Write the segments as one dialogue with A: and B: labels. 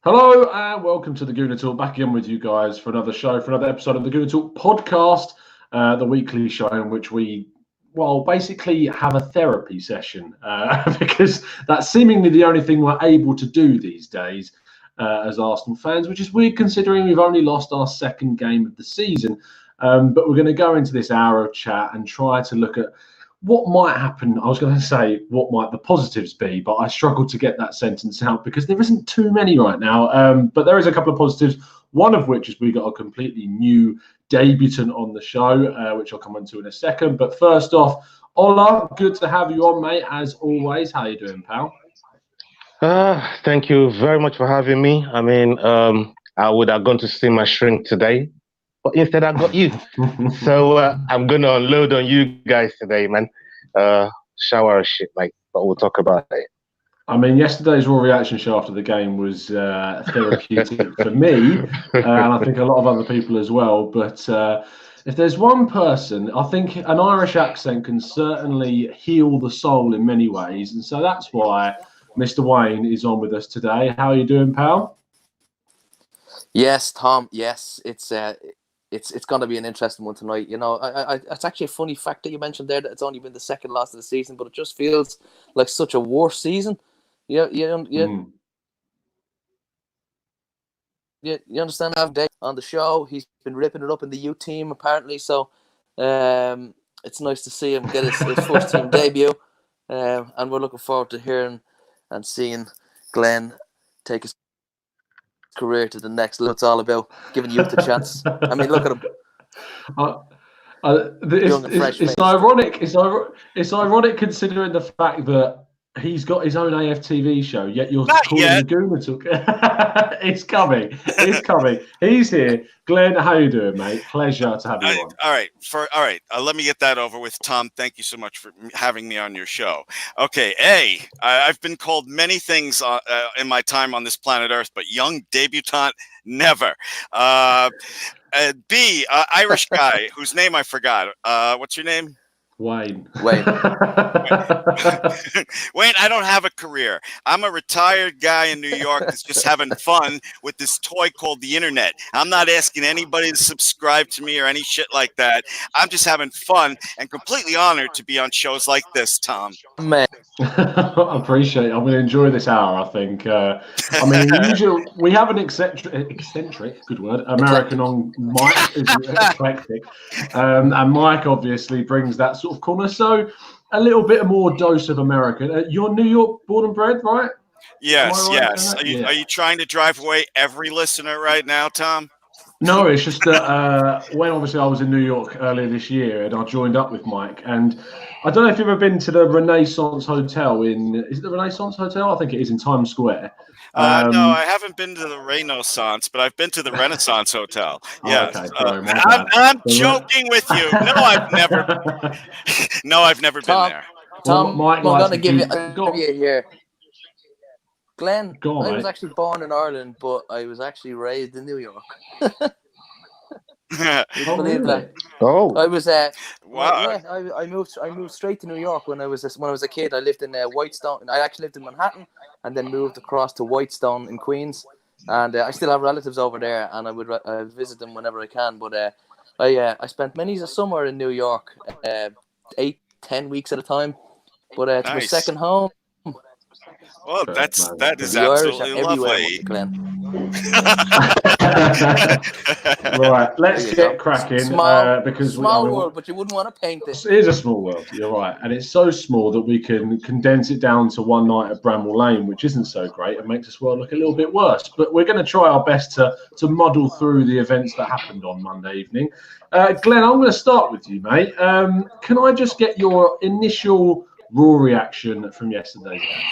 A: Hello and welcome to the Gooner Talk. Back again with you guys for another show, for another episode of the Gooner Talk podcast, the weekly show in which we, basically have a therapy session because that's seemingly the only thing we're able to do these days as Arsenal fans, which is weird considering we've only lost our second game of the season. But we're going to go into this hour of chat and try to look at what might happen. I was going to say what might the positives be, but I struggled to get that sentence out because there isn't too many right now. But there is a couple of positives, one of which is we got a completely new debutant on the show, which I'll come on to in a second. But first off, Ola, good to have you on, mate, as always. How you doing, pal?
B: Thank you very much for having me. I mean, I would have gone to see my shrink today, but instead I got you. So I'm going to unload on you guys today, man. Shower shit, mate, but we'll talk about it.
A: I mean, yesterday's Raw reaction show after the game was therapeutic for me, and I think a lot of other people as well. But if there's one person, I think an Irish accent can certainly heal the soul in many ways. And so that's why Mr. Wayne is on with us today. How are you doing, pal?
C: Yes, Tom. Yes, it's going to be an interesting one tonight. You know, it's actually a funny fact that you mentioned there that it's only been the second loss of the season, but it just feels like such a worse season. You understand? Have Dave on the show. He's been ripping it up in the U team apparently. So, it's nice to see him get his first team debut, and we're looking forward to hearing and seeing Glenn take his career to the next level. It's all about giving youth a chance. I mean, look at him.
A: It's ironic. It's ironic considering the fact that he's got his own AFTV show, yet you're calling the Gooner Talk. It's coming. It's coming. He's here. Glenn, how you doing, mate? Pleasure to have you on.
D: All right. Let me get that over with, Tom. Thank you so much for having me on your show. Okay, I've been called many things in my time on this planet Earth, but young debutante, never. B, Irish guy whose name I forgot. What's your name?
A: Wayne.
D: Wayne, I don't have a career. I'm a retired guy in New York that's just having fun with this toy called the internet. I'm not asking anybody to subscribe to me or any shit like that. I'm just having fun and completely honored to be on shows like this, Tom.
C: Man.
A: I appreciate it. I'm going to enjoy this hour, I think. I mean, usually we have an eccentric, good word, American on Mike, is eclectic. And Mike obviously brings that sort of corner. So a little bit more dose of American. You're New York born and bred, right?
D: Yes, yes. Are you trying to drive away every listener right now, Tom?
A: No, it's just that when obviously I was in New York earlier this year and I joined up with Mike, and I don't know if you've ever been to the Renaissance Hotel is it the Renaissance Hotel? I think it is in Times Square.
D: No, I haven't been to the Renaissance, but I've been to the Renaissance Hotel. Yes.
A: Okay,
D: I'm joking with you. No, I've never been there.
C: Tom, I'm going to give you here. Glenn, I was actually born in Ireland, but I was actually raised in New York. Believe that?
B: Oh,
C: I was.
D: Wow.
C: Yeah, I moved straight to New York when I was a kid. I lived in Whitestone. I actually lived in Manhattan, and then moved across to Whitestone in Queens. And I still have relatives over there, and I would visit them whenever I can. But I spent many a summer in New York, 8-10 weeks at a time. But it's my second home.
D: Well, that is absolutely lovely.
A: Right, let's get cracking. Because
C: small world, but you wouldn't want to paint it.
A: It is a small world, you're right. And it's so small that we can condense it down to one night at Bramall Lane, which isn't so great and makes this world look a little bit worse. But we're going to try our best to muddle through the events that happened on Monday evening. Glenn, I'm going to start with you, mate. Can I just get your initial Raw reaction from yesterday's game?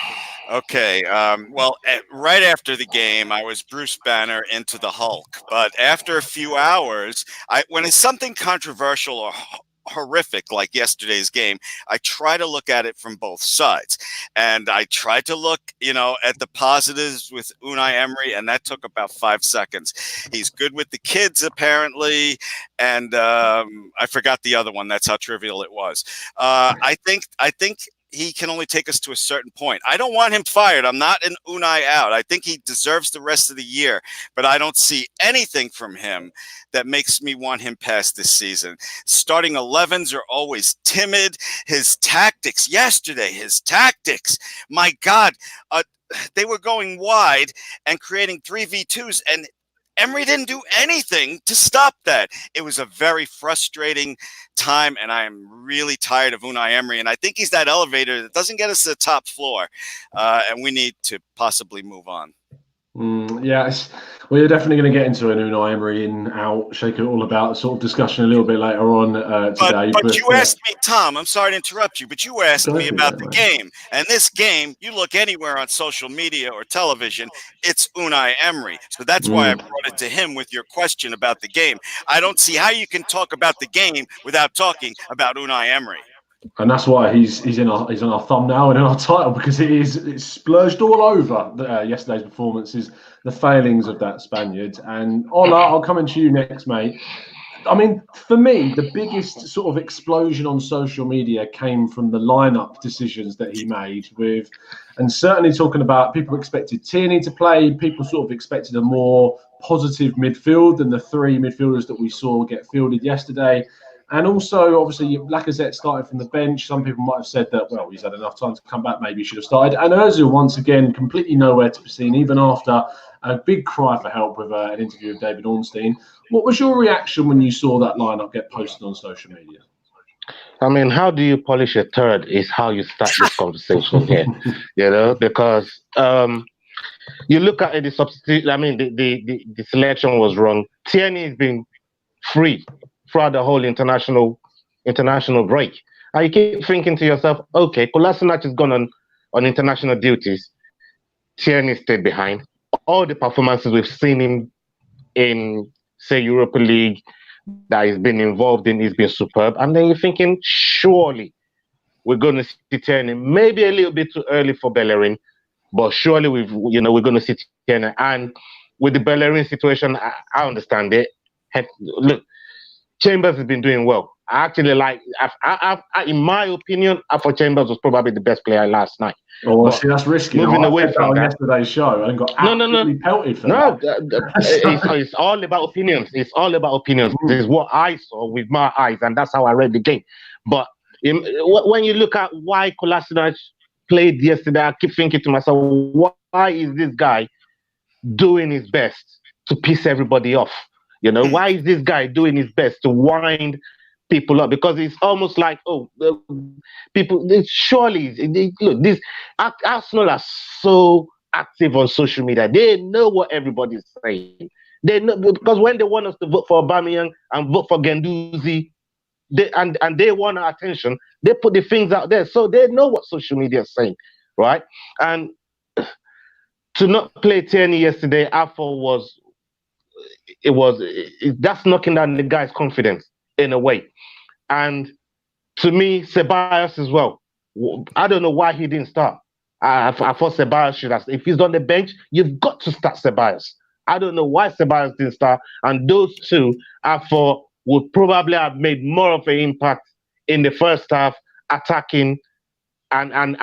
D: Okay, well, right after the game, I was Bruce Banner into the Hulk. But after a few hours, when it's something controversial or horrific like yesterday's game, I try to look at it from both sides. And I tried to look, at the positives with Unai Emery, and that took about 5 seconds. He's good with the kids, apparently, and I forgot the other one. That's how trivial it was. I think he can only take us to a certain point. I don't want him fired. I'm not an Unai out. I think he deserves the rest of the year, but I don't see anything from him that makes me want him past this season. Starting 11s are always timid. His tactics yesterday, my God, they were going wide and creating 3v2s, and Emery didn't do anything to stop that. It was a very frustrating time, and I am really tired of Unai Emery. And I think he's that elevator that doesn't get us to the top floor, and we need to possibly move on.
A: Yes, we're definitely going to get into an Unai Emery in, out, shake it all about sort of discussion a little bit later on today.
D: But you asked me, Tom, I'm sorry to interrupt you, but you asked me about the game. And this game, you look anywhere on social media or television, it's Unai Emery. So that's why I brought it to him with your question about the game. I don't see how you can talk about the game without talking about Unai Emery.
A: And that's why he's on our thumbnail and in our title, because it's splurged all over yesterday's performances, the failings of that Spaniard. And Ola, I'll come into you next, mate. I mean, for me, the biggest sort of explosion on social media came from the lineup decisions that he made and certainly talking about people expected Tierney to play, people sort of expected a more positive midfield than the three midfielders that we saw get fielded yesterday. And also, obviously, Lacazette started from the bench. Some people might have said that, well, he's had enough time to come back. Maybe he should have started. And Ozil, once again, completely nowhere to be seen, even after a big cry for help with an interview with David Ornstein. What was your reaction when you saw that lineup get posted on social media?
B: I mean, how do you polish a turd is how you start this conversation here, because you look at it, the substitute. I mean, the selection was wrong. Tierney has been free throughout the whole international break. And you keep thinking to yourself, okay, Kolasinac has gone on international duties. Tierney stayed behind. All the performances we've seen him in, say, Europa League that he's been involved in, he's been superb. And then you're thinking, surely we're going to see Tierney, maybe a little bit too early for Bellerin, but surely we're going to see Tierney. And with the Bellerin situation, I understand it. Look, Chambers has been doing well. I actually in my opinion, I thought Chambers was probably the best player last night.
A: Oh, see, that's risky.
B: Moving away from that,
A: yesterday's show and got absolutely pelted for that.
B: It's all about opinions. It's all about opinions. This is what I saw with my eyes, and that's how I read the game. But when you look at why Kolasinac played yesterday, I keep thinking to myself, why is this guy doing his best to piss everybody off? Why is this guy doing his best to wind people up? Because it's almost like, people, look, this Arsenal are so active on social media. They know what everybody's saying. They know, because when they want us to vote for Aubameyang and vote for Guendouzi, and they want our attention, they put the things out there. So they know what social media is saying, right? And to not play Tierney yesterday, I thought that's knocking down the guy's confidence in a way. And to me, Ceballos as well. I don't know why he didn't start. I thought Ceballos should have. If he's on the bench, you've got to start Ceballos. I don't know why Ceballos didn't start. And those two, I thought, would probably have made more of an impact in the first half, attacking, and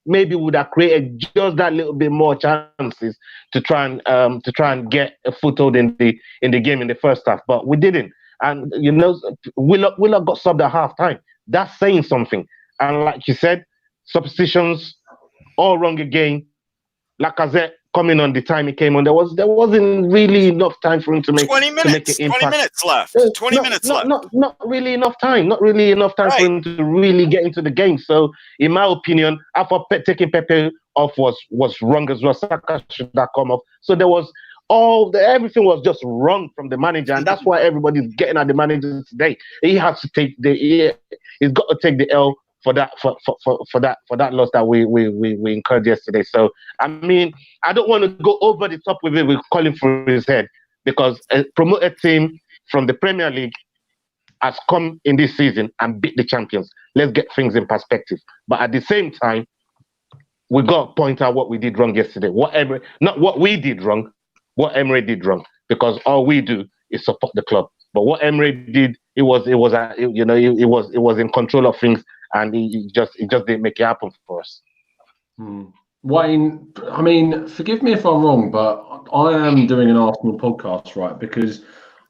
B: maybe would have created just that little bit more chances to try and get a foothold in the game in the first half. But we didn't. And Willock got subbed at half time. That's saying something. And like you said, substitutions all wrong again. Lacazette coming on the time he came on, there wasn't really enough time for him to make
D: 20 minutes.
B: To make an impact.
D: 20 minutes left. 20 minutes left.
B: Not really enough time. Not really enough time for him to really get into the game. So, in my opinion, I thought taking Pepe off was wrong as well. Saka should have come off. So there was everything was just wrong from the manager, and that's why everybody's getting at the manager today. He has to take he's got to take the L for that loss that we incurred yesterday. So I mean, I don't want to go over the top with it with calling for his head, because a promoted team from the Premier League has come in this season and beat the champions. Let's get things in perspective. But at the same time, we got to point out what we did wrong yesterday. Not what we did wrong, what Emery did wrong, because all we do is support the club. But what Emery did, it was in control of things, and it just didn't make it happen for us.
A: Wayne, I mean, forgive me if I'm wrong, but I am doing an Arsenal podcast, right? Because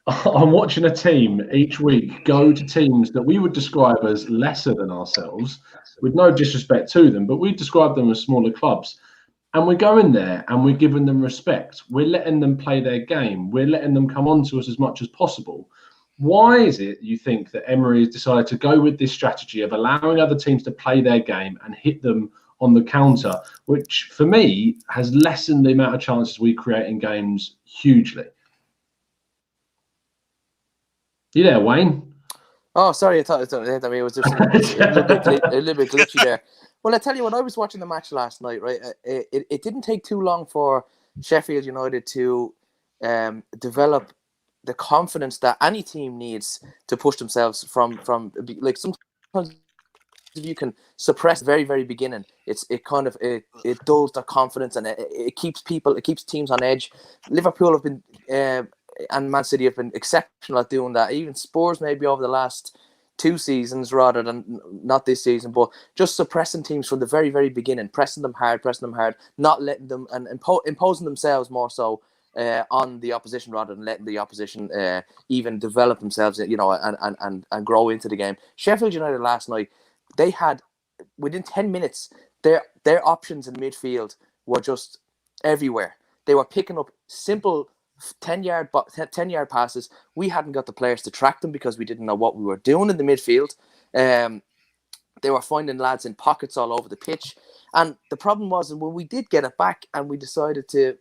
A: I'm watching a team each week go to teams that we would describe as lesser than ourselves, with no disrespect to them, but we describe them as smaller clubs. And we're going there and we're giving them respect. We're letting them play their game. We're letting them come on to us as much as possible. Why is it you think that Emery has decided to go with this strategy of allowing other teams to play their game and hit them on the counter, which for me has lessened the amount of chances we create in games hugely? You there, Wayne?
C: Oh, sorry, I thought it was just a little bit glitchy there. Well, I tell you what, I was watching the match last night, right? It didn't take too long for Sheffield United to develop the confidence that any team needs to push themselves from like sometimes if you can suppress the very, very beginning, it dulls their confidence and it keeps teams on edge. Liverpool have been and Man City have been exceptional at doing that. Even Spurs maybe over the last 2 seasons rather than not this season, but just suppressing teams from the very, very beginning, pressing them hard, not letting them and imposing themselves more so on the opposition rather than letting the opposition even develop themselves, and grow into the game. Sheffield United last night, they had within 10 minutes their options in midfield were just everywhere. They were picking up simple 10-yard passes. We hadn't got the players to track them because we didn't know what we were doing in the midfield. They were finding lads in pockets all over the pitch. And the problem was when we did get it back and we decided to,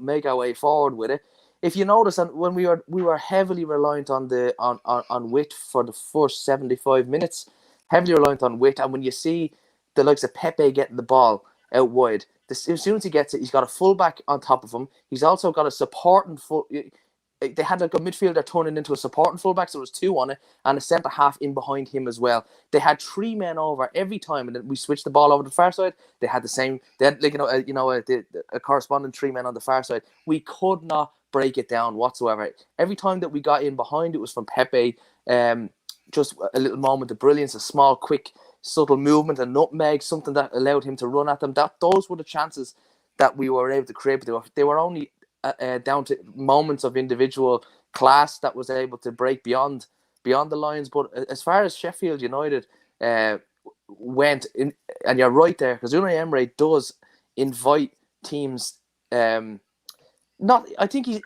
C: make our way forward with it. If you notice, and when we were heavily reliant on wit for the first 75 minutes, heavily reliant on wit. And when you see the likes of Pepe getting the ball out wide, as soon as he gets it, he's got a fullback on top of him. He's also got a supporting full. They had like a midfielder turning into a supporting fullback, so there was 2 on it, and a centre half in behind him as well. They had 3 men over every time, and then we switched the ball over to the far side. They had the same. They had a corresponding 3 men on the far side. We could not break it down whatsoever. Every time that we got in behind, it was from Pepe. Just a little moment of brilliance, a small, quick, subtle movement, a nutmeg, something that allowed him to run at them. Those were the chances that we were able to create. But they were only down to moments of individual class that was able to break beyond the lines. But as far as Sheffield United went, and you're right there, because Unai Emery does invite teams. I think he's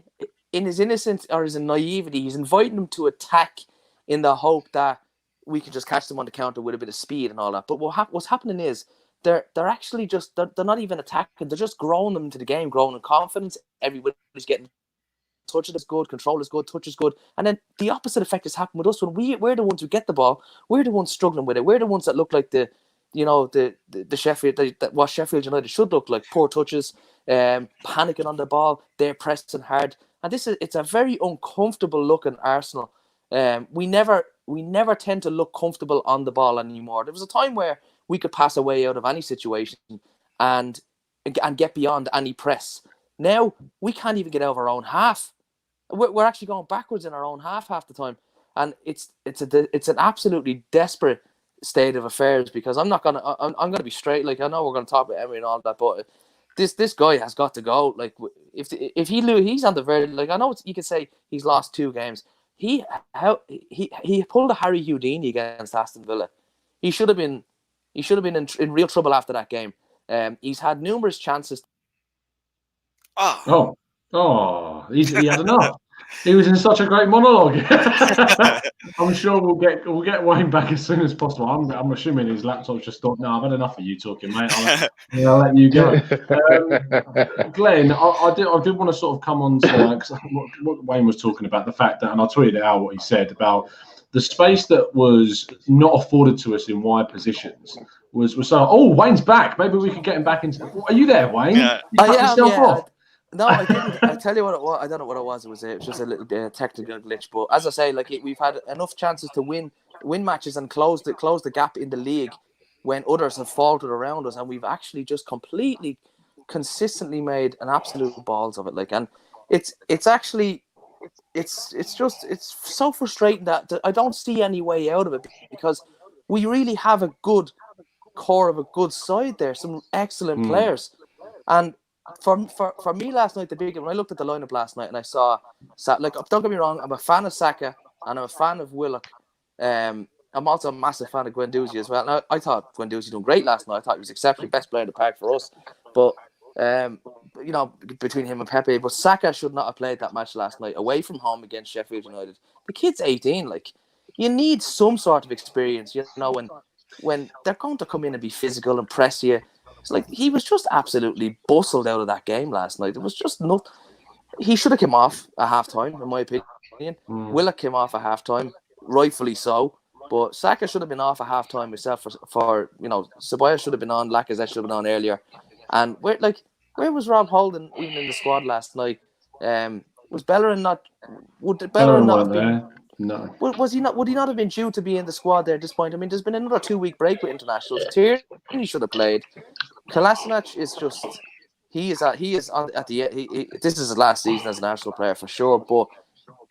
C: in his innocence or his naivety, he's inviting them to attack in the hope that we can just catch them on the counter with a bit of speed and all that. But what's happening is they're actually just they're not even attacking. They're just growing them into the game, growing in confidence. Everybody's getting touch is good, control is good, touch is good, and then the opposite effect has happened with us when we're the ones who get the ball. We're the ones struggling with it. We're the ones that look like the Sheffield what Sheffield United should look like. Poor touches, panicking on the ball. They're pressing hard, and it's a very uncomfortable looking Arsenal. We never tend to look comfortable on the ball anymore. There was a time where we could pass away out of any situation and get beyond any press. Now we can't even get out of our own half. We're actually going backwards in our own half the time, and it's an absolutely desperate state of affairs. Because I'm gonna be straight. Like, I know we're gonna talk about Emery and all that, but this guy has got to go. Like, if he's on the verge. Like, I know you can say he's lost 2 games. He pulled a Harry Houdini against Aston Villa. He should have been in real trouble after that game. He's had numerous chances.
A: He had enough. He was in such a great monologue. I'm sure we'll get Wayne back as soon as possible. I'm assuming his laptop's just thought, no, I've had enough of you talking, mate. I'll let you go. Glenn, I did want to sort of come on to what Wayne was talking about, the fact that, and I tweeted out what he said about the space that was not afforded to us in wide positions was so. Oh, Wayne's back. Maybe we could get him back into. Are you there, Wayne?
C: Yeah.
A: You cut yourself off.
C: No, I didn't. I tell you what it was. I don't know what it was. It was just a little technical glitch. But as I say, like, we've had enough chances to win matches and close the gap in the league when others have faltered around us, and we've actually just completely, consistently made an absolute balls of it. Like, and it's so frustrating that I don't see any way out of it, because we really have a good core of a good side there, some excellent players. And for me last night, when I looked at the lineup last night and I saw, like, don't get me wrong, I'm a fan of Saka and I'm a fan of Willock. I'm also a massive fan of Guendouzi as well. Now, I thought Guendouzi done great last night. I thought he was exceptionally best player in the park for us. But you know, between him and Pepe, but Saka should not have played that match last night away from home against Sheffield United. The kid's 18. Like, you need some sort of experience, you know, when they're going to come in and be physical and press you. It's like he was just absolutely bustled out of that game last night. It was just not. He should have come off at half time, in my opinion. Willock came off at half time, rightfully so. But Saka should have been off at half time himself for you know, Ceballos should have been on, Lacazette should have been on earlier. And where was Rob Holding even in the squad last night? Was Bellerin not? Would Bellerin not have been
A: there? No.
C: Was he not? Would he not have been due to be in the squad there at this point? I mean, there's been another 2-week break with internationals. Tierney should have played. Kolasinac is just he is at the this is his last season as an Arsenal player for sure. But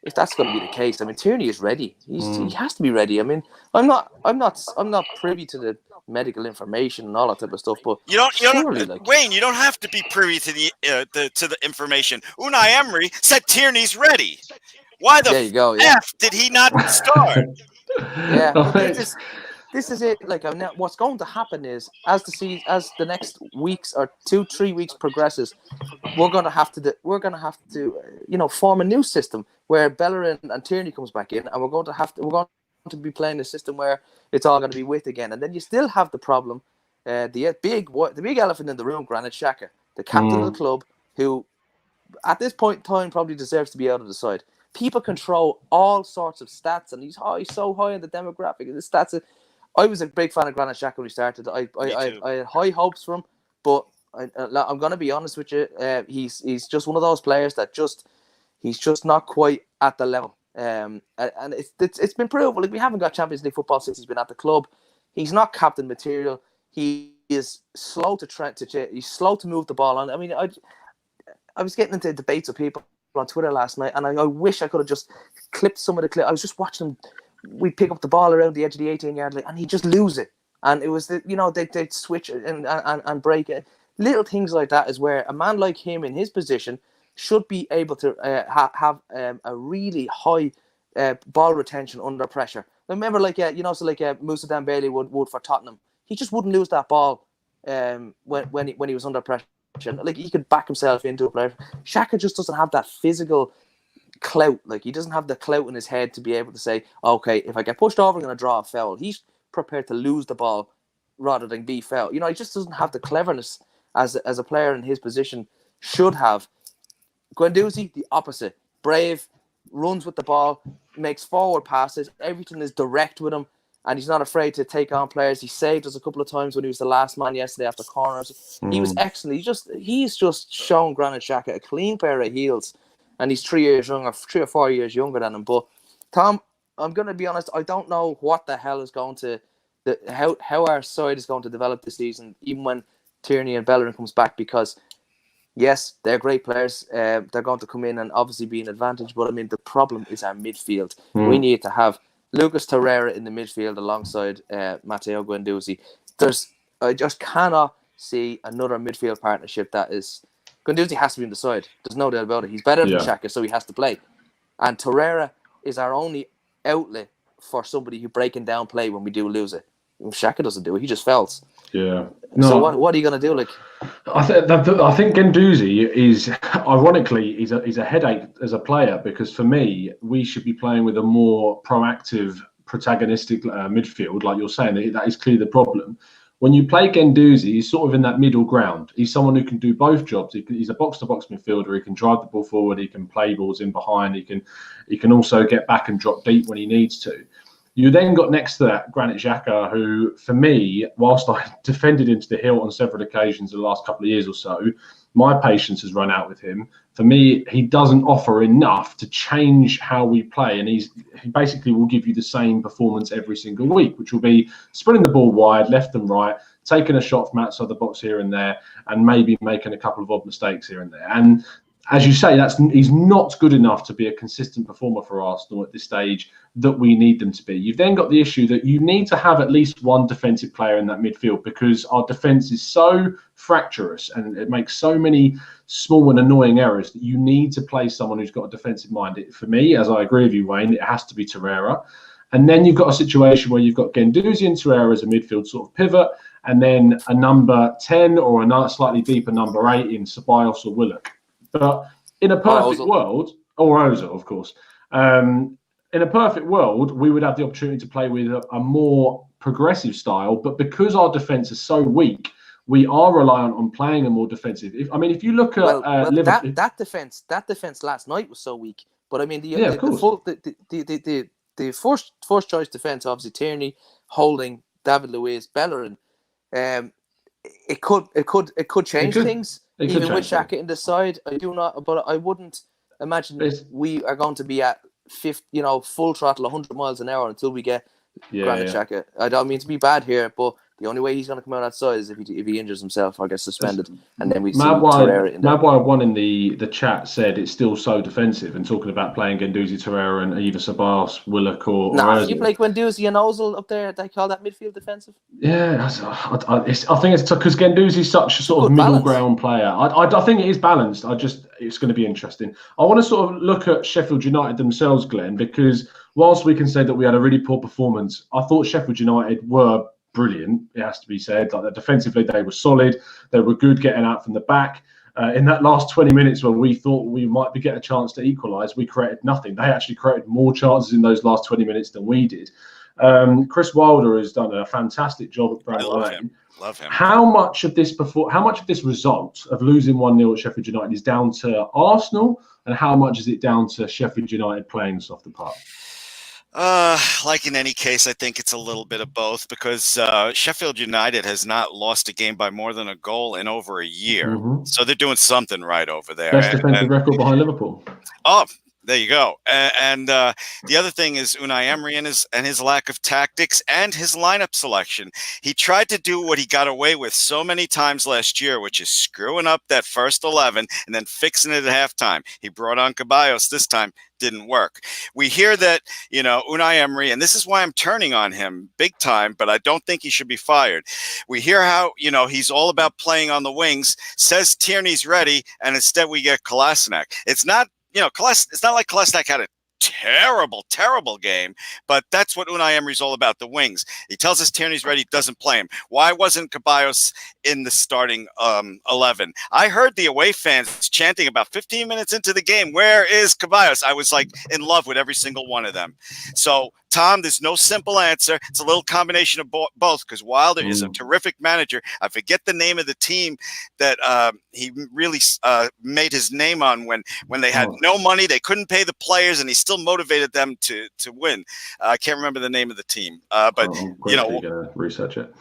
C: if that's going to be the case, I mean, Tierney is ready. He has to be ready. I mean, I'm not privy to the medical information and all that type of stuff. But
D: you don't, Wayne, you don't have to be privy to the information. Unai Emery said Tierney's ready. Why the F did he not start?
C: Yeah, this is it. Like, what's going to happen is as the next weeks or 2-3 weeks progresses, we're going to have to you know, form a new system where Bellerin and Tierney comes back in, and we're going to be playing a system where it's all going to be with again. And then you still have the problem, the big elephant in the room, Granit Xhaka, the captain of the club, who at this point in time probably deserves to be out of the side. People control all sorts of stats, and he's so high in the demographic. The stats. I was a big fan of Granit Xhaka when he started. I had high hopes for him, but I'm going to be honest with you. He's just one of those players that he's just not quite at the level. And it's been proven. Like, we haven't got Champions League football since he's been at the club. He's not captain material. He is slow he's slow to move the ball on. I mean, I was getting into debates with people on Twitter last night, and I wish I could have just clipped some of the clip. I was just watching him. We'd pick up the ball around the edge of the 18-yard line, and he'd just lose it. And it was they'd switch and break it. Little things like that is where a man like him in his position should be able to have a really high ball retention under pressure. Remember, Moussa Dembele would for Tottenham. He just wouldn't lose that ball when he was under pressure. Like, he could back himself into a player. Xhaka just doesn't have that physical clout. Like, he doesn't have the clout in his head to be able to say, okay, if I get pushed over, I'm going to draw a foul. He's prepared to lose the ball rather than be foul. You know, he just doesn't have the cleverness as a player in his position should have. Guendouzi, the opposite. Brave, runs with the ball, makes forward passes. Everything is direct with him, and he's not afraid to take on players. He saved us a couple of times when he was the last man yesterday after corners. He was excellent. He's just shown Granit Xhaka a clean pair of heels, and he's 3 or 4 years younger than him. But Tom, I'm going to be honest, I don't know what the hell is going to how our side is going to develop this season, even when Tierney and Bellerin comes back, because yes, they're great players. They're going to come in and obviously be an advantage. But I mean, the problem is our midfield. We need to have Lucas Torreira in the midfield alongside Matteo Guendouzi. I just cannot see another midfield partnership that is. Guendouzi has to be on the side. There's no doubt about it. He's better than Xhaka, so he has to play. And Torreira is our only outlet for somebody who breaking down play when we do lose it. Xhaka doesn't do it. He just fells.
A: Yeah.
C: No. So what are you going to do? Like,
A: I think Guendouzi is, ironically, he's a headache as a player, because for me, we should be playing with a more proactive, protagonistic midfield, like you're saying. That is clearly the problem. When you play Guendouzi, he's sort of in that middle ground. He's someone who can do both jobs. He's a box-to-box midfielder. He can drive the ball forward. He can play balls in behind. He can also get back and drop deep when he needs to. You then got next to that Granit Xhaka, who, for me, whilst I defended him to the hilt on several occasions in the last couple of years or so, my patience has run out with him. For me, he doesn't offer enough to change how we play, and he basically will give you the same performance every single week, which will be spreading the ball wide, left and right, taking a shot from outside the box here and there, and maybe making a couple of odd mistakes here and there. And as you say, he's not good enough to be a consistent performer for Arsenal at this stage that we need them to be. You've then got the issue that you need to have at least one defensive player in that midfield because our defence is so fractious and it makes so many small and annoying errors that you need to play someone who's got a defensive mind. For me, as I agree with you, Wayne, it has to be Torreira. And then you've got a situation where you've got Guendouzi and Torreira as a midfield sort of pivot, and then a number 10 or a slightly deeper number 8 in Ceballos or Willock. But in a perfect world, or Ozil, of course, in a perfect world, we would have the opportunity to play with a more progressive style. But because our defence is so weak, we are reliant on playing a more defensive. If you look at Liverpool,
C: that defence last night was so weak. But I mean, the first choice defence, obviously Tierney, Holding, David Luiz, Bellerin. It could change things. Even with Xhaka in the side, I do not. But I wouldn't imagine we are going to be at full throttle, 100 miles an hour until we get Granit Xhaka. I don't mean to be bad here, but the only way he's going to come out outside is if he injures himself or gets suspended, and then we see Torreira in there.
A: Madwire one in the chat said it's still so defensive, and talking about playing Guendouzi, Torreira, and either Ceballos, Willock, or
C: if you play Guendouzi and Ozil up there, they call that midfield defensive.
A: Yeah, I think it's because Guendouzi is such a sort of middle ground player. I think it is balanced. It's going to be interesting. I want to sort of look at Sheffield United themselves, Glenn, because whilst we can say that we had a really poor performance, I thought Sheffield United were brilliant, it has to be said. Like, defensively, they were solid. They were good getting out from the back. In that last 20 minutes where we thought we might be getting a chance to equalise, we created nothing. They actually created more chances in those last 20 minutes than we did. Chris Wilder has done a fantastic job at Bramall.
D: Love him.
A: How much of this result of losing 1-0 at Sheffield United is down to Arsenal, and how much is it down to Sheffield United playing softer part?
D: Like in any case, I think it's a little bit of both because Sheffield United has not lost a game by more than a goal in over a year. Mm-hmm. So they're doing something right over there.
A: Best defensive record behind Liverpool.
D: Oh, there you go. And the other thing is Unai Emery and his lack of tactics and his lineup selection. He tried to do what he got away with so many times last year, which is screwing up that first 11 and then fixing it at halftime. He brought on Ceballos this time. Didn't work. We hear that, Unai Emery, and this is why I'm turning on him big time, but I don't think he should be fired. We hear how, he's all about playing on the wings, says Tierney's ready, and instead we get Kolasinac. It's not like Kolasinac had a terrible game, but that's what Unai Emery's all about, the wings. He tells us Tierney's ready, doesn't play him. Why wasn't Ceballos in the starting 11? I heard the away fans chanting about 15 minutes into the game, where is Ceballos? I was like in love with every single one of them. So, Tom, there's no simple answer. It's a little combination of both because Wilder is a terrific manager. I forget the name of the team that he really made his name on when they had no money, they couldn't pay the players, and he still motivated them to win. I can't remember the name of the team, but
A: gonna research it.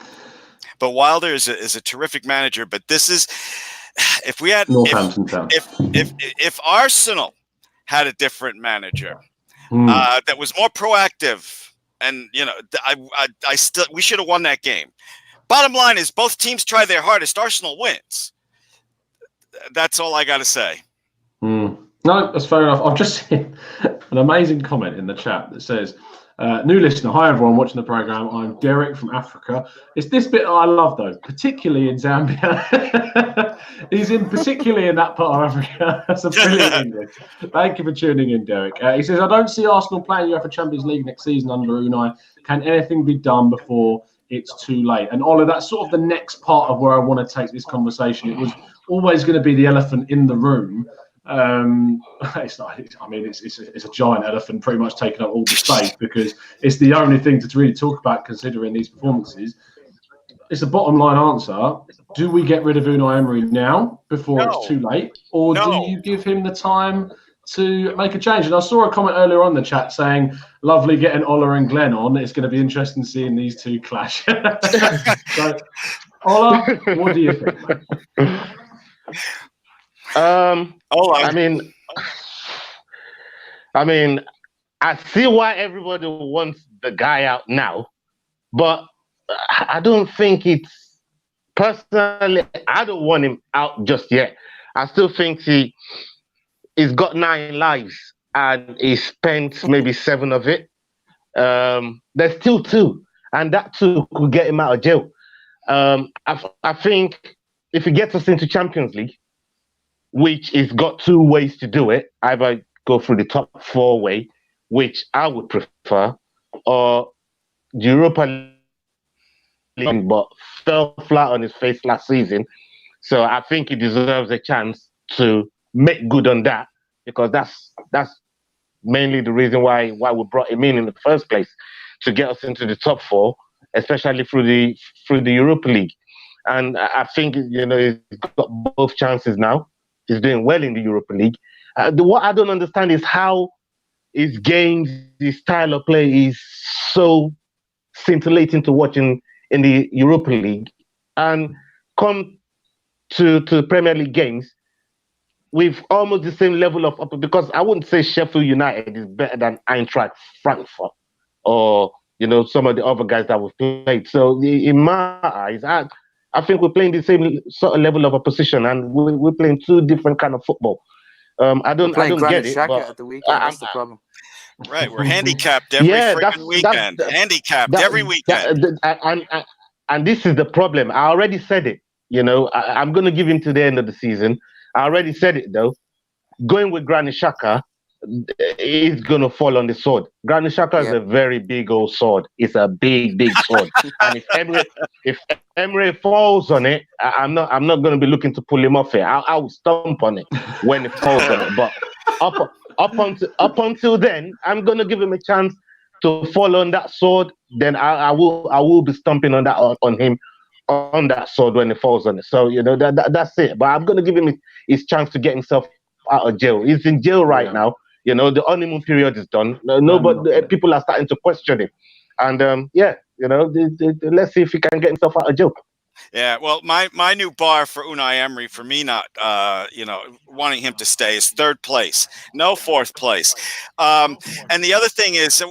D: But Wilder is a terrific manager. But this is if we had if Arsenal had a different manager. That was more proactive, and we should have won that game. Bottom line is both teams try their hardest. Arsenal wins. That's all I got to say.
A: No, that's fair enough. I've just seen an amazing comment in the chat that says, new listener, hi everyone watching the program. I'm Derek from Africa. It's this bit I love though, particularly in Zambia. He's particularly in that part of Africa. That's a brilliant English. Thank you for tuning in, Derek. He says, I don't see Arsenal playing UEFA Champions League next season under Unai. Can anything be done before it's too late? And Ola, that's sort of the next part of where I want to take this conversation. It was always going to be the elephant in the room. It's not. It's a giant elephant, pretty much taking up all the space because it's the only thing to really talk about considering these performances. It's a bottom line answer. Do we get rid of Unai Emery now before it's too late, or do you give him the time to make a change? And I saw a comment earlier on in the chat saying, "Lovely getting Ola and Glenn on. It's going to be interesting seeing these two clash." So, Ola, what do you think?
B: I see why everybody wants the guy out now, but I don't think personally, I don't want him out just yet. I still think he's got 9 lives and he spent maybe 7 of it. There's still 2, and that 2 could get him out of jail. I think if he gets us into Champions League, which is got 2 ways to do it, either go through the top 4 way, which I would prefer, or the Europa League, but fell flat on his face last season. So I think he deserves a chance to make good on that, because that's mainly the reason why we brought him in the first place, to get us into the top 4, especially through the Europa League. And I think, you know, he's got both chances now. He's doing well in the Europa League. What I don't understand is how his games, his style of play is so scintillating to watch in the Europa League, and come to Premier League games with almost the same level of, because I wouldn't say Sheffield United is better than Eintracht Frankfurt or, you know, some of the other guys that we've played. So in my eyes, I think we're playing the same sort of level of opposition, and we're playing 2 different kind of football. I don't get it. But
C: at the weekend, that's the problem.
D: Right, we're handicapped every freaking weekend. Handicapped every weekend.
B: And this is the problem. I already said it. You know, I'm going to give him to the end of the season. I already said it, though. Going with Granit Xhaka is going to fall on the sword. Granit Xhaka is a very big old sword. It's a big, big sword. And if Emery falls on it, I'm not going to be looking to pull him off it. I'll stomp on it when it falls on it. But up until then, I'm going to give him a chance to fall on that sword. Then I will be stomping on that on him on that sword when it falls on it. So, you know, that's it. But I'm going to give him his chance to get himself out of jail. He's in jail right now. You know, the honeymoon period is done. People are starting to question him. And, you know, let's see if he can get himself out of jail.
D: Yeah, well, my new bar for Unai Emery, for me not, you know, wanting him to stay, is 3rd place, no 4th place. And the other thing is,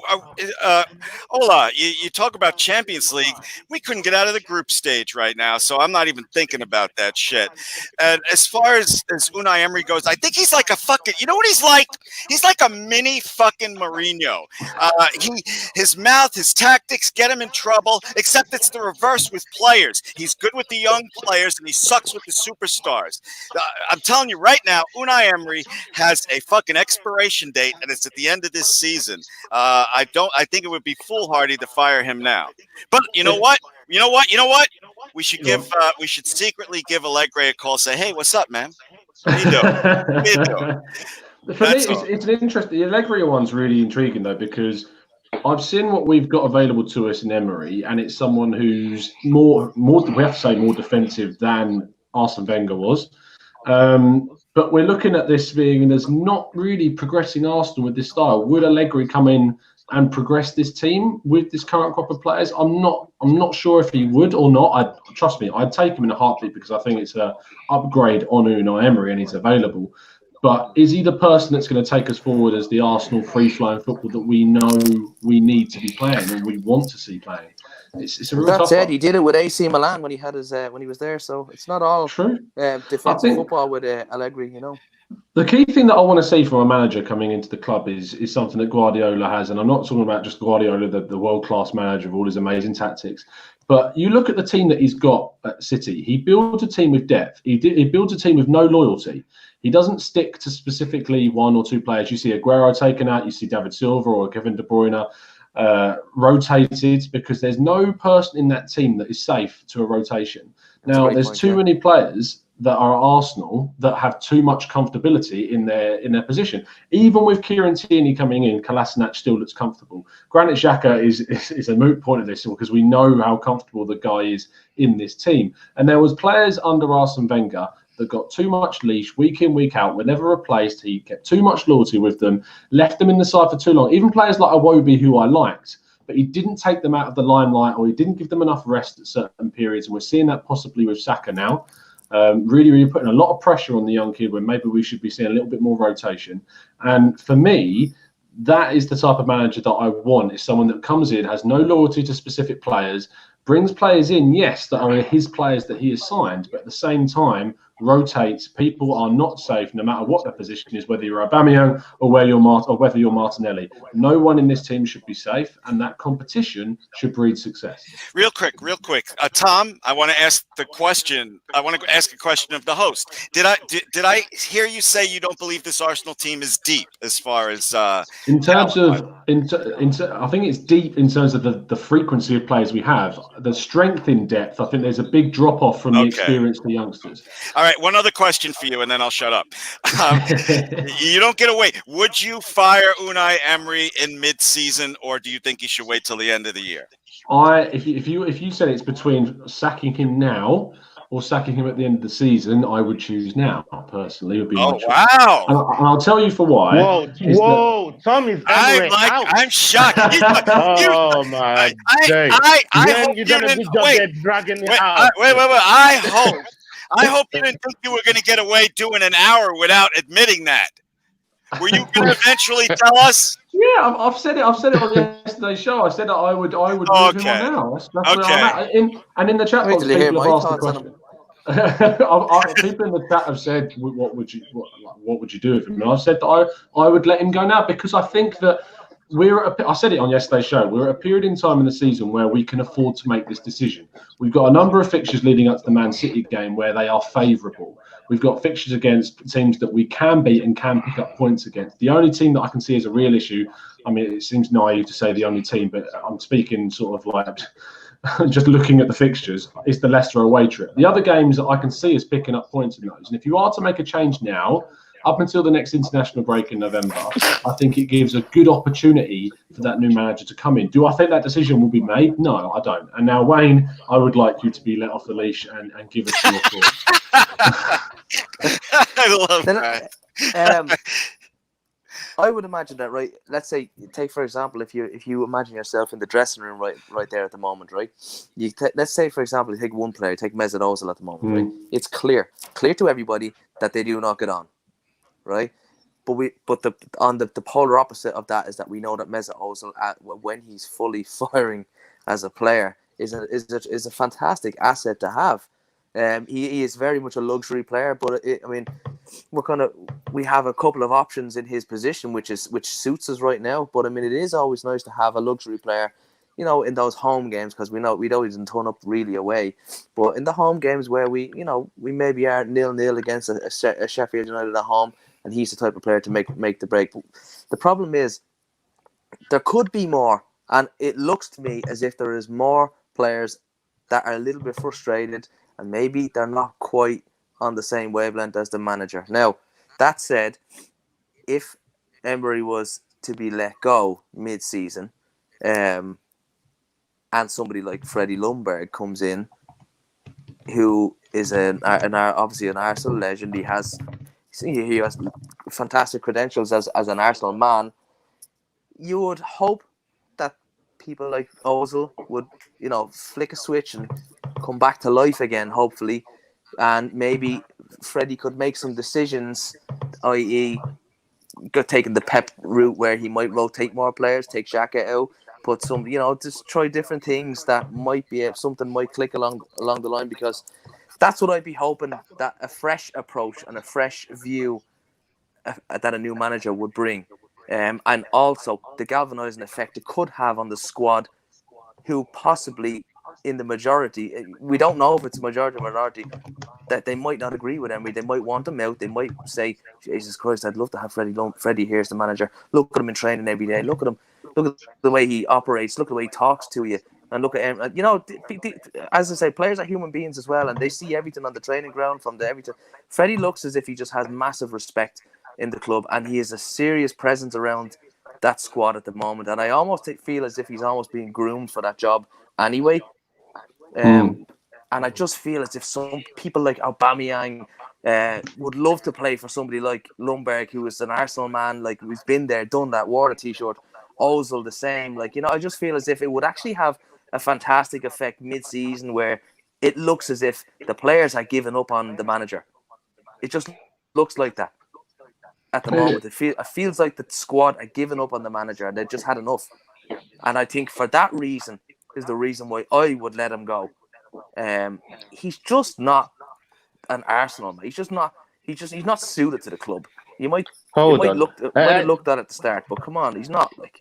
D: Ola, you talk about Champions League. We couldn't get out of the group stage right now, so I'm not even thinking about that shit. And as far as Unai Emery goes, I think he's like a fucking, you know what he's like? He's like a mini fucking Mourinho. His mouth, his tactics get him in trouble, except it's the reverse with players. He's good with the young players, and he sucks with the superstars. I'm telling you right now, Unai Emery has a fucking expiration date, and it's at the end of this season. I think it would be foolhardy to fire him now. But you know what? We should secretly give Allegri a call. Say, hey, what's up, man? What are you doing? What are you doing?
A: For me, it's an interesting. The Allegri one's really intriguing though, because I've seen what we've got available to us in Emery, and it's someone who's more we have to say more defensive than Arsene Wenger was. But we're looking at this being as not really progressing Arsenal with this style. Would Allegri come in and progress this team with this current crop of players? I'm not sure if he would or not. Trust me, I'd take him in a heartbeat, because I think it's an upgrade on Unai Emery and he's available. But is he the person that's going to take us forward as the Arsenal free-flowing football that we know we need to be playing and we want to see playing? It's a real tough one.
C: He did it with AC Milan when he had his when he was there. So it's not all
A: true
C: defensive football with Allegri, you know.
A: The key thing that I want to see from a manager coming into the club is something that Guardiola has, and I'm not talking about just Guardiola, the world-class manager of all his amazing tactics. But you look at the team that he's got at City. He builds a team with depth. He builds a team with no loyalty. He doesn't stick to specifically 1 or 2 players. You see Aguero taken out. You see David Silva or Kevin De Bruyne rotated, because there's no person in that team that is safe to a rotation. Now, there's too many players that are Arsenal that have too much comfortability in their position. Even with Kieran Tierney coming in, Kolasinac still looks comfortable. Granit Xhaka is a moot point of this, because we know how comfortable the guy is in this team. And there was players under Arsene Wenger that got too much leash week in, week out, were never replaced. He kept too much loyalty with them, left them in the side for too long. Even players like Iwobi, who I liked, but he didn't take them out of the limelight, or he didn't give them enough rest at certain periods. And we're seeing that possibly with Saka now. Really putting a lot of pressure on the young kid when maybe we should be seeing a little bit more rotation. And for me, that is the type of manager that I want, is someone that comes in, has no loyalty to specific players, brings players in, yes, that are his players that he has signed, but at the same time rotates. People are not safe no matter what their position is, whether you're Aubameyang or whether you're Martinelli. No one in this team should be safe, and that competition should breed success.
D: Real quick. Tom, I want to ask the question. I want to ask a question of the host. Did I hear you say you don't believe this Arsenal team is deep as far as
A: in terms of I think it's deep in terms of the frequency of players we have. The strength in depth, I think there's a big drop off from the experience of the youngsters.
D: All right, one other question for you, and then I'll shut up. You don't get away. Would you fire Unai Emery in mid-season, or do you think you should wait till the end of the year?
A: If you said it's between sacking him now or sacking him at the end of the season, I would choose now. Personally, would be my choice.
D: Wow!
A: And I'll tell you for why.
B: Whoa! Tom is Emery out.
D: I'm shocked.
B: Oh my day!
D: I hope
B: you done a good job there dragging it out.
D: Wait! I hope you didn't think you were going to get away doing an hour without admitting that. Were you going to eventually tell us?
A: Yeah, I've said it. I've said it on yesterday's show. I said that I would move him on now. That's where I'm at. And in the chat box, people have asked the question. People in the chat have said, "What would you do with him?" And I've said that I would let him go now because I think that I said it on yesterday's show. We're at a period in time in the season where we can afford to make this decision. We've got a number of fixtures leading up to the Man City game where they are favourable. We've got fixtures against teams that we can beat and can pick up points against. The only team that I can see as a real issue, I mean, it seems naive to say the only team, but I'm speaking sort of like just looking at the fixtures, is the Leicester away trip. The other games that I can see is picking up points in those. And if you are to make a change now, up until the next international break in November, I think it gives a good opportunity for that new manager to come in. Do I think that decision will be made? No, I don't. And now, Wayne, I would like you to be let off the leash and give us your thoughts.
D: I love that.
C: I would imagine that, right? Let's say, take for example, if you imagine yourself in the dressing room right there at the moment, right? Let's say, for example, you take one player, take Mesut Ozil at the moment, right? It's clear to everybody that they do not get on. Right, but the polar opposite of that is that we know that Mesut Ozil, when he's fully firing as a player, is a fantastic asset to have. He is very much a luxury player, but we have a couple of options in his position, which suits us right now. But I mean, it is always nice to have a luxury player, you know, in those home games, because we know we don't even turn up really away. But in the home games where we maybe are 0-0 against a Sheffield United at home, and he's the type of player to make the break. The problem is there could be more, and it looks to me as if there is more players that are a little bit frustrated, and maybe they're not quite on the same wavelength as the manager. Now, that said, if Emery was to be let go mid-season, and somebody like Freddie Ljungberg comes in, who is obviously an Arsenal legend, he has fantastic credentials as an Arsenal man. You would hope that people like Ozil would, flick a switch and come back to life again, hopefully. And maybe Freddie could make some decisions, i.e. taking the Pep route where he might rotate more players, take Xhaka out, put some, just try different things that might be something might click along the line, because that's what I'd be hoping, that a fresh approach and a fresh view that a new manager would bring. And also the galvanizing effect it could have on the squad, who possibly in the majority, we don't know if it's a majority or minority, that they might not agree with Emery. They might want him out. They might say, Jesus Christ, I'd love to have Freddie here as the manager. Look at him in training every day. Look at the way he operates. Look at the way he talks to you. And look at him. As I say, players are human beings as well, and they see everything on the training ground from everything. Freddie looks as if he just has massive respect in the club, and he is a serious presence around that squad at the moment. And I almost feel as if he's almost being groomed for that job anyway. And I just feel as if some people like Aubameyang would love to play for somebody like Ljungberg, who is an Arsenal man, like who's been there, done that, wore a t-shirt. Ozil the same. I just feel as if it would actually have a fantastic effect mid-season, where it looks as if the players are giving up on the manager. It just looks like that at the moment. It feels like the squad are giving up on the manager, and they've just had enough. And I think for that reason is the reason why I would let him go. He's just not an Arsenal, mate. He's not suited to the club. You might
B: Hold
C: have
B: on.
C: looked at it at the start, but come on, he's not like.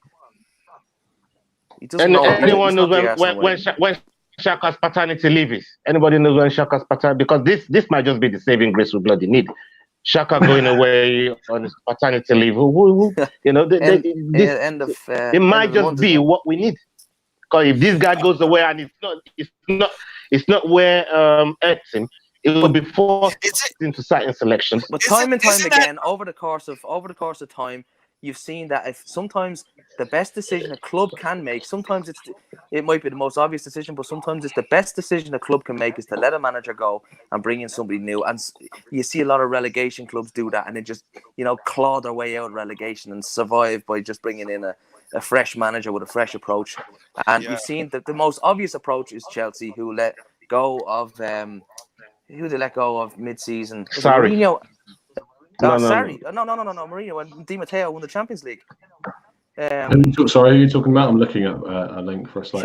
C: He doesn't know.
B: Anyone knows
C: when
B: Xhaka's paternity leave is? Anybody knows when Xhaka's paternity? Because this might just be the saving grace we bloody need. Xhaka going away on his paternity leave. You know, it might just be what we need. Because if this guy goes away and it's not where him, it will be forced into certain selections.
C: But time and time again, over the course of time, you've seen that if sometimes the best decision a club can make, sometimes it might be the most obvious decision, but sometimes it's the best decision a club can make is to let a manager go and bring in somebody new. And you see a lot of relegation clubs do that, and they just, you know, claw their way out of relegation and survive by just bringing in a fresh manager with a fresh approach. And you've seen that the most obvious approach is Chelsea, who let go of mid-season.
B: Sorry.
C: No.
B: No.
C: Mourinho and Di Matteo won the Champions League.
A: Sorry, who are you talking about? I'm looking at a link for a slide.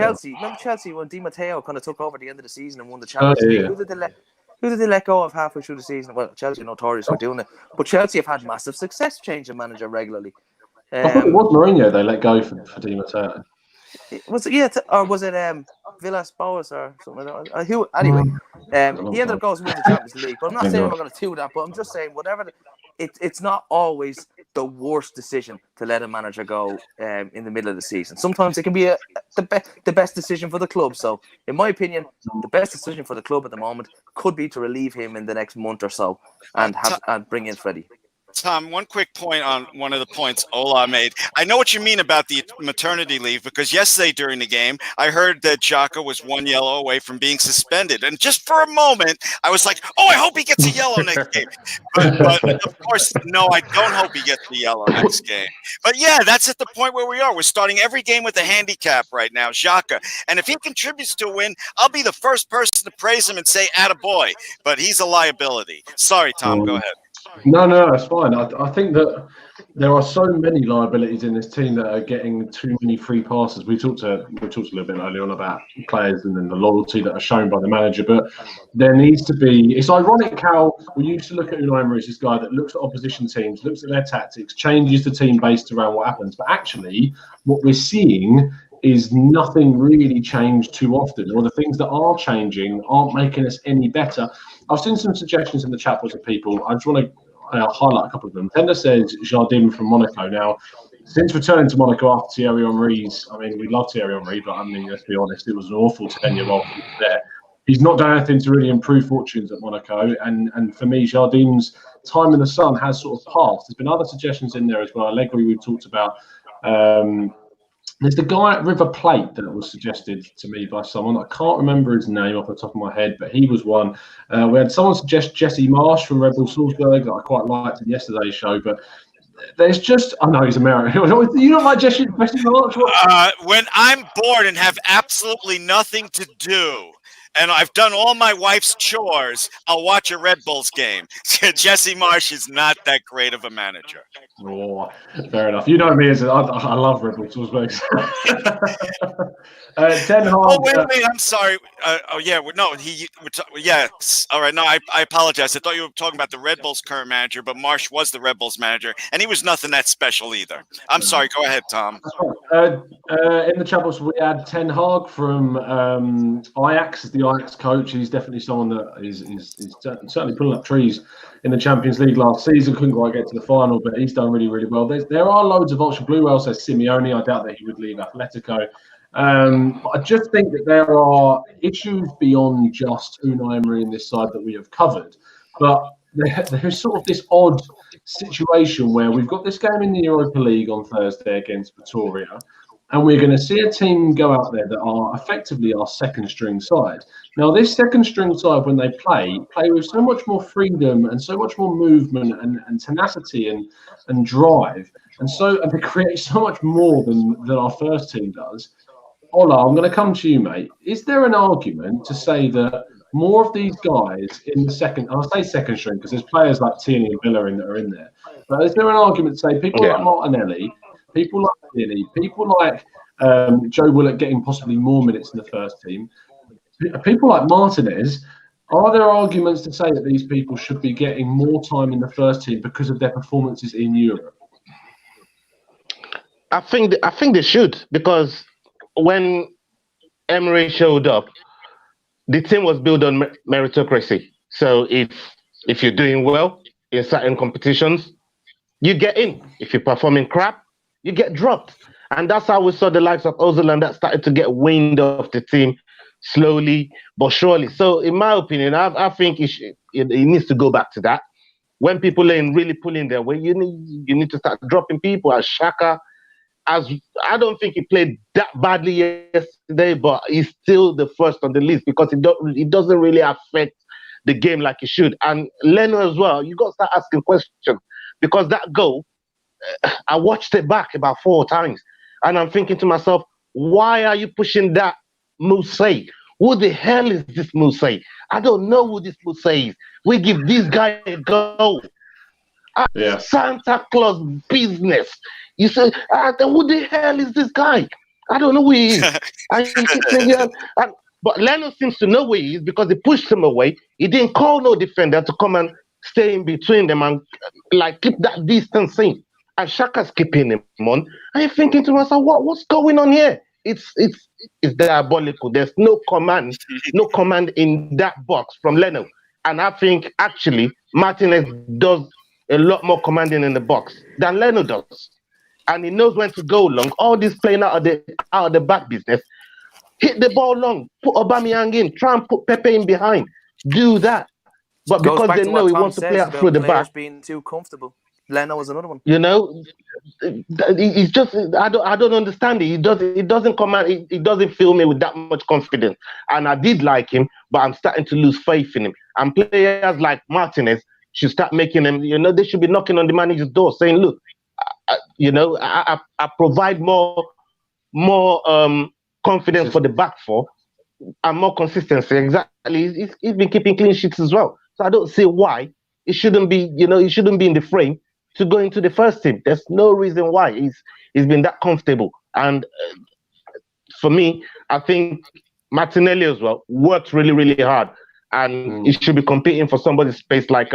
C: Chelsea when Di Matteo kind of took over at the end of the season and won the Champions League. Who did they let go of halfway through the season? Well, Chelsea are notorious for doing it, but Chelsea have had massive success changing manager regularly.
A: I thought it was Mourinho they let go for Di Matteo.
C: Was it Villas-Boas or something like that? Anyway, he ended up going to win the Champions League. But I'm not saying we're going to do that. But I'm just saying it's not always the worst decision to let a manager go in the middle of the season. Sometimes it can be the best decision for the club. So, in my opinion, the best decision for the club at the moment could be to relieve him in the next month or so and bring in Freddie.
D: Tom, one quick point on one of the points Ola made. I know what you mean about the maternity leave, because yesterday during the game, I heard that Xhaka was 1 yellow away from being suspended. And just for a moment, I was like, oh, I hope he gets a yellow next game. But of course, no, I don't hope he gets the yellow next game. But yeah, that's at the point where we are. We're starting every game with a handicap right now, Xhaka. And if he contributes to a win, I'll be the first person to praise him and say, attaboy. But he's a liability. Sorry, Tom, go ahead.
A: No, that's fine. I think that there are so many liabilities in this team that are getting too many free passes. We talked a little bit earlier on about players and then the loyalty that are shown by the manager, but there needs to be. It's ironic how we used to look at Unai Emery as this guy that looks at opposition teams, looks at their tactics, changes the team based around what happens. But actually, what we're seeing is nothing really changed too often, or the things that are changing aren't making us any better. I've seen some suggestions in the chat boards of people. I just want to highlight a couple of them. Tender says Jardim from Monaco. Now, since returning to Monaco after Thierry Henry's, I mean, we love Thierry Henry, but I mean, let's be honest, it was an awful tenure while he was there. He's not done anything to really improve fortunes at Monaco, and for me, Jardim's time in the sun has sort of passed. There's been other suggestions in there as well. Allegri, we've talked about. There's the guy at River Plate that was suggested to me by someone. I can't remember his name off the top of my head, but he was one. We had someone suggest Jesse Marsh from Red Bull Salzburg that I quite liked in yesterday's show, but there's just, I know he's American. You don't like Jesse Marsh?
D: When I'm bored and have absolutely nothing to do, and I've done all my wife's chores, I'll watch a Red Bulls game. Jesse Marsh is not that great of a manager.
A: Oh, fair enough. You know me as I love Red Bulls. Ten Hag.
D: Oh wait, I'm sorry. Yes. All right. No, I apologize. I thought you were talking about the Red Bulls' current manager, but Marsh was the Red Bulls manager, and he was nothing that special either. I'm sorry. Go ahead, Tom.
A: In the chapels, we had Ten Hag from Ajax as the Ajax coach. He's definitely someone that is certainly pulling up trees in the Champions League last season. Couldn't quite get to the final, but he's done really, really well. There are loads of options. Blue Whale says Simeone. I doubt that he would leave Atletico. But I just think that there are issues beyond just Unai Emery in this side that we have covered. But there's sort of this odd situation where we've got this game in the Europa League on Thursday against Vitória, and we're going to see a team go out there that are effectively our second string side. Now, this second string side, when they play with so much more freedom and so much more movement and tenacity and drive, and they create so much more than our first team does. Ola, I'm going to come to you, mate. Is there an argument to say that more of these guys in the second, I'll say second string because there's players like Tierney and Villa that are in there, but is there an argument to say people like Martinelli, people like Tierney, people like Joe Willock getting possibly more minutes in the first team, people like Martinez, Are there arguments to say that these people should be getting more time in the first team because of their performances in Europe?
B: I think they should, because when Emery showed up, the team was built on meritocracy. So if you're doing well in certain competitions, you get in. If you're performing crap, you get dropped. And that's how we saw the likes of Ozil that started to get wind of the team slowly but surely. So in my opinion, I think it needs to go back to that. When people ain't really pulling their weight, you need to start dropping people. As Xhaka, as I don't think he played that badly yesterday, but he's still the first on the list because it doesn't really affect the game like it should. And Leno as well, you got to start asking questions, because that goal, I watched it back about 4 times, and I'm thinking to myself, why are you pushing that Moussa? Who the hell is this Moussa? I don't know who this Moussa is. We give this guy a go.
A: Yeah.
B: Santa Claus business. You say, who the hell is this guy? I don't know who he is. But Leno seems to know who he is, because he pushed him away. He didn't call no defender to come and stay in between them and keep that distancing. And Shaka's keeping him on. And you're thinking to myself, what's going on here? It's diabolical. There's no command in that box from Leno. And I think actually Martinez does a lot more commanding in the box than Leno does. And he knows when to go long. All this playing out of the back business. Hit the ball long. Put Aubameyang in. Try and put Pepe in behind. Do that. But because they know he wants to play out through the back,
C: being too comfortable. Leno was another one.
B: He's just I don't understand it. He doesn't come out. He doesn't fill me with that much confidence. And I did like him, but I'm starting to lose faith in him. And players like Martinez should start making them. They should be knocking on the manager's door, saying, "Look, I provide more confidence for the back four and more consistency." Exactly, he's been keeping clean sheets as well. So I don't see why it shouldn't be. He shouldn't be in the frame to go into the first team. There's no reason why he's been that comfortable. And for me, I think Martinelli as well worked really, really hard, and he should be competing for somebody's space like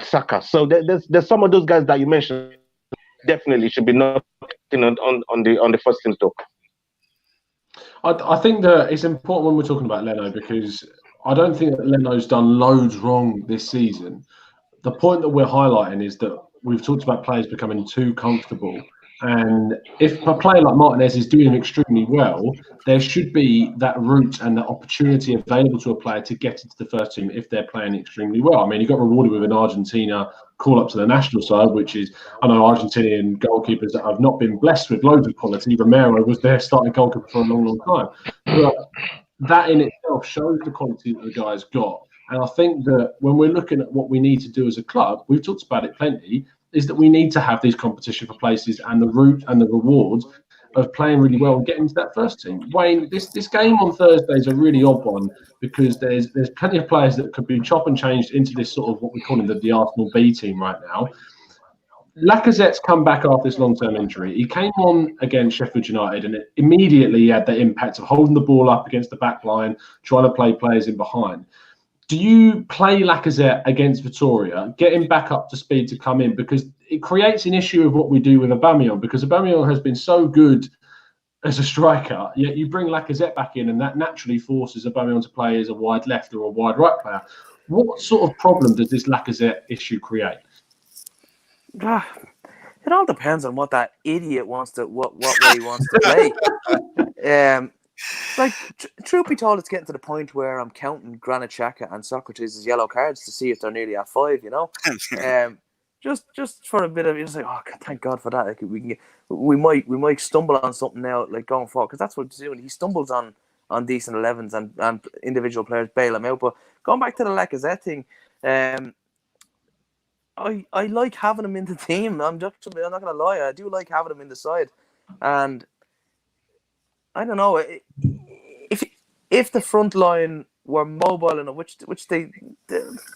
B: Saka. So there's some of those guys that you mentioned definitely should be knocking on the first team door.
A: I think that it's important when we're talking about Leno, because I don't think that Leno's done loads wrong this season. The point that we're highlighting is that we've talked about players becoming too comfortable. And if a player like Martinez is doing extremely well, there should be that route and that opportunity available to a player to get into the first team if they're playing extremely well. I mean, he got rewarded with an Argentina call up to the national side, which is, I know Argentinian goalkeepers that have not been blessed with loads of quality. Romero was their starting goalkeeper for a long, long time. But that in itself shows the quality that the guy's got. And I think that when we're looking at what we need to do as a club, we've talked about it plenty, is that we need to have these competition for places and the route and the rewards of playing really well and getting into that first team. Wayne, this game on Thursday is a really odd one, because there's plenty of players that could be chop and changed into this sort of what we call the Arsenal B team right now. Lacazette's come back after this long-term injury. He came on against Sheffield United, and immediately he had the impact of holding the ball up against the back line, trying to play players in behind. Do you play Lacazette against Vitória, get him back up to speed to come in? Because it creates an issue of what we do with Aubameyang, because Aubameyang has been so good as a striker, yet you bring Lacazette back in, and that naturally forces Aubameyang to play as a wide left or a wide right player. What sort of problem does this Lacazette issue create?
C: It all depends on what that idiot wants to, what way he wants to play. Truth be told, it's getting to the point where I'm counting Granit Xhaka and Socrates as yellow cards to see if they're nearly at 5. Just for a bit of, it's like, oh, thank God for that. Like, we might stumble on something now, like going forward, because that's what he's doing. He stumbles on decent 11s and individual players bail him out. But going back to the Lacazette thing, I like having him in the team. I'm not gonna lie, I do like having him in the side, and I don't know if the front line were mobile enough, which they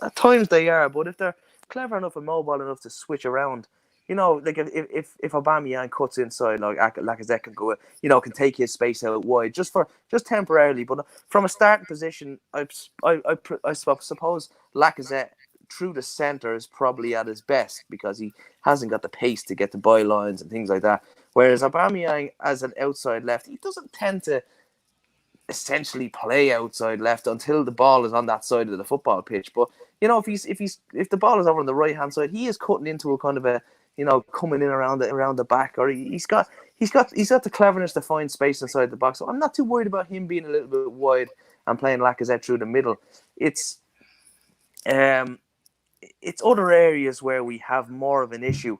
C: at times they are, but if they're clever enough and mobile enough to switch around, like if Aubameyang cuts inside, like Lacazette can go, can take his space out wide just temporarily. But from a starting position, I suppose Lacazette through the centre is probably at his best because he hasn't got the pace to get to bylines and things like that. Whereas Aubameyang as an outside left, he doesn't tend to essentially play outside left until the ball is on that side of the football pitch. But if the ball is over on the right hand side, he is cutting into a kind of a coming in around the back, or he's got the cleverness to find space inside the box. So I'm not too worried about him being a little bit wide and playing Lacazette through the middle. It's other areas where we have more of an issue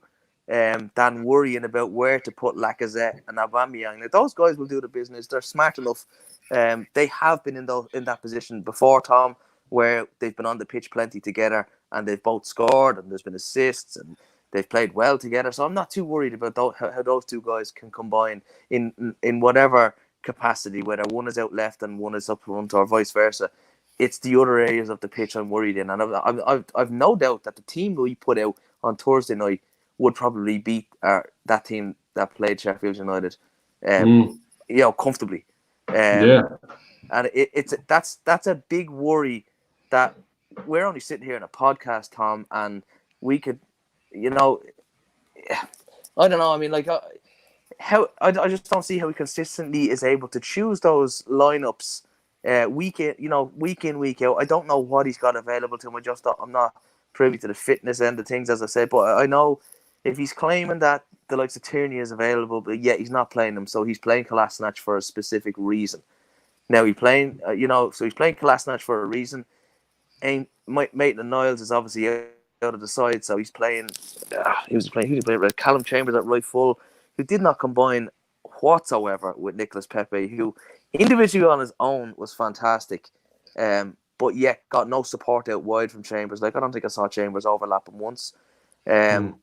C: than worrying about where to put Lacazette and Aubameyang. Now, those guys will do the business. They're smart enough. They have been in that position before, Tom, where they've been on the pitch plenty together and they've both scored and there's been assists and they've played well together. So I'm not too worried about how those two guys can combine in whatever capacity, whether one is out left and one is up front or vice versa. It's the other areas of the pitch I'm worried in. And I've no doubt that the team we put out on Thursday night would probably beat that team that played Sheffield United, comfortably. And that's a big worry that we're only sitting here in a podcast, Tom, and we could, I don't know. I mean, like, I just don't see how he consistently is able to choose those lineups week in, week out. I don't know what he's got available to him. I'm not privy to the fitness end of things, as I said, but I know if he's claiming that the likes of Tierney is available, but yet he's not playing them, so he's playing Kolasinac for a specific reason. Now he's playing, so he's playing Kolasinac for a reason. And Maitland-Niles is obviously out of the side, so he's playing. He was playing Callum Chambers at right full, who did not combine whatsoever with Nicolas Pepe, who individually on his own was fantastic, but yet got no support out wide from Chambers. Like, I don't think I saw Chambers overlap him once. And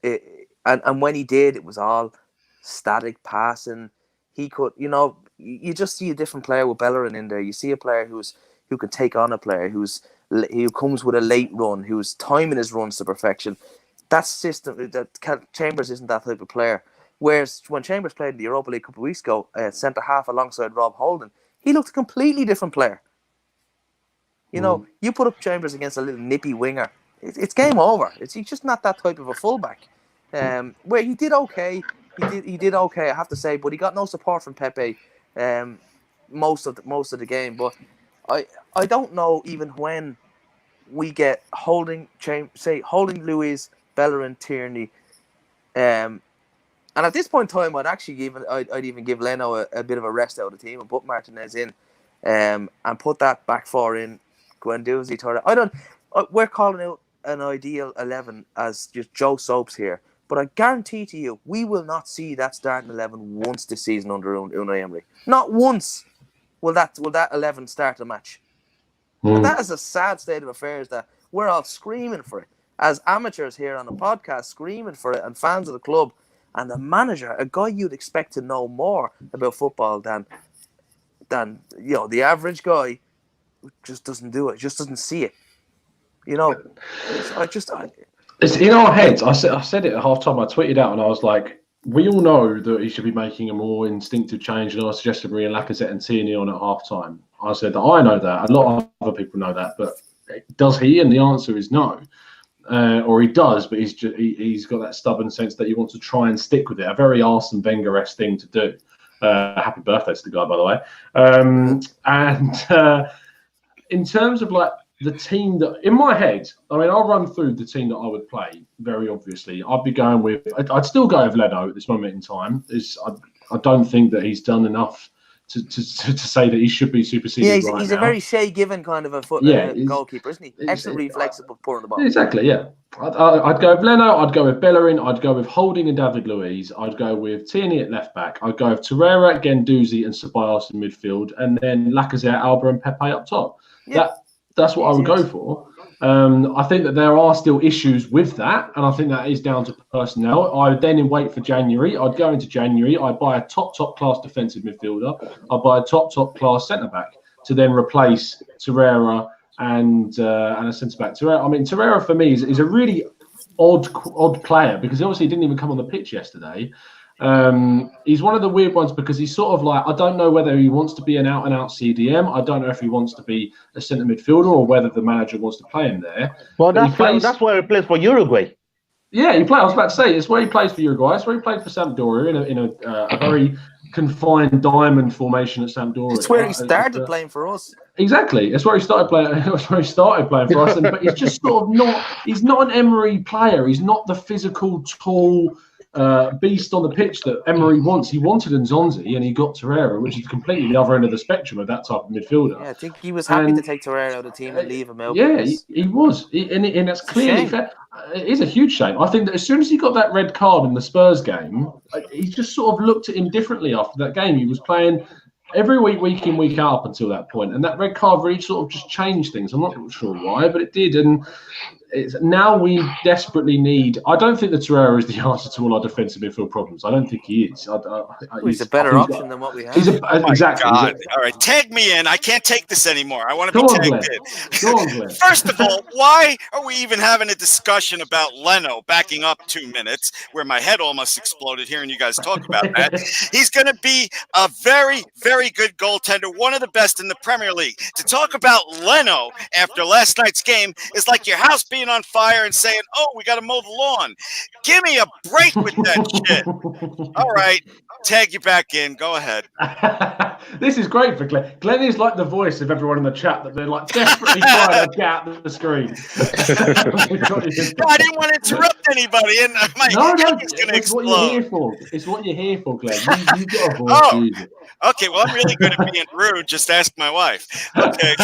C: when he did, it was all static passing. He could, you just see a different player with Bellerin in there. You see a player who can take on a player who comes with a late run, who's timing his runs to perfection. That system, Chambers isn't that type of player. Whereas when Chambers played in the Europa League a couple of weeks ago, centre half alongside Rob Holding, he looked a completely different player. You put up Chambers against a little nippy winger, it's game over. He's just not that type of a fullback. Where he did okay, he did okay, I have to say, but he got no support from Pepe most of the game. But I don't know even when we get Holding, Luiz, Bellerin, Tierney, and at this point in time, I'd even give Leno a bit of a rest out of the team and put Martinez in, and put that back four in Guendouzi, Vitória. We're calling out an ideal 11 as just Joe Soaps here, but I guarantee to you, we will not see that starting 11 once this season under Unai Emery. Not once will that 11 start a match. And that is a sad state of affairs that we're all screaming for it as amateurs here on the podcast, screaming for it, and fans of the club. And the manager, a guy you'd expect to know more about football than the average guy, just doesn't do it, just doesn't see it.
A: It's in our heads. I said it at half time. I tweeted out and I was like, we all know that he should be making a more instinctive change, and I suggested bringing Lacazette and Tierney on at half time. I said that I know that. A lot of other people know that, but does he? And the answer is no. Or he does, but he's got that stubborn sense that he wants to try and stick with it. A very Arsene Wenger-esque thing to do. Happy birthday to the guy, by the way. And in terms of like the team that, in my head, I mean, I'll run through the team that I would play. Very obviously, I'd be going with. I'd still go with Leno at this moment in time. I don't think that he's done enough to say that he should be superseded.
C: Yeah, he's a very Shea Given kind of a goalkeeper, isn't he? Excellent reflex of pouring the ball.
A: Exactly, yeah. I'd go with Leno, I'd go with Bellerin, I'd go with Holding and David Luiz, I'd go with Tierney at left back, I'd go with Torreira, Guendouzi and Ceballos in midfield, and then Lacazette, Alba and Pepe up top. Yeah. That's what I would go for. I think that there are still issues with that, and I think that is down to personnel. I would then wait for January. I'd go into January. I'd buy a top class defensive midfielder. I'd buy a top class centre back to then replace Torreira and a centre back. Torreira for me is a really odd player because obviously he didn't even come on the pitch yesterday. He's one of the weird ones because he's sort of like, I don't know whether he wants to be an out-and-out CDM. I don't know if he wants to be a centre midfielder or whether the manager wants to play him there.
B: Well, that's where he plays for Uruguay.
A: Yeah, he played. I was about to say it's where he plays for Uruguay. It's where he played for Sampdoria in a very confined diamond formation at Sampdoria.
C: It's where he started playing for us.
A: Exactly, it's where he started playing. That's where he started playing for us. But he's just sort of not. He's not an Emery player. He's not the physical, tall beast on the pitch that Emery wants. He wanted Nzonzi and he got Torreira, which is completely the other end of the spectrum of that type of midfielder.
C: Yeah, I think he was happy to take Torreira out of the team and leave him out.
A: Yeah, he was. And that's clearly fair. It is a huge shame. I think that as soon as he got that red card in the Spurs game, he just sort of looked at him differently after that game. He was playing every week in, week out up until that point. And that red card really sort of just changed things. I'm not sure why, but it did. And now we desperately need. I don't think that Torreira is the answer to all our defensive midfield problems. I don't think he is.
C: He's a better option than what we have.
A: Exactly.
D: God. All right, tag me in. I can't take this anymore. I want to be tagged in. First of all, why are we even having a discussion about Leno backing up 2 minutes, where my head almost exploded hearing you guys talk about that? He's going to be a very, very good goaltender, one of the best in the Premier League. To talk about Leno after last night's game is like your house being on fire and saying, "Oh, we got to mow the lawn." Give me a break with that shit. All right, tag you back in. Go ahead.
A: This is great for Glenn. Glenn is like the voice of everyone in the chat that they're like desperately trying to get out the screen.
D: No, I didn't want to interrupt anybody, and my head was going to explode.
A: What you're here for. It's what you're here for, Glenn. You've got a voice.
D: Okay. Well, I'm really good at being rude. Just ask my wife. Okay.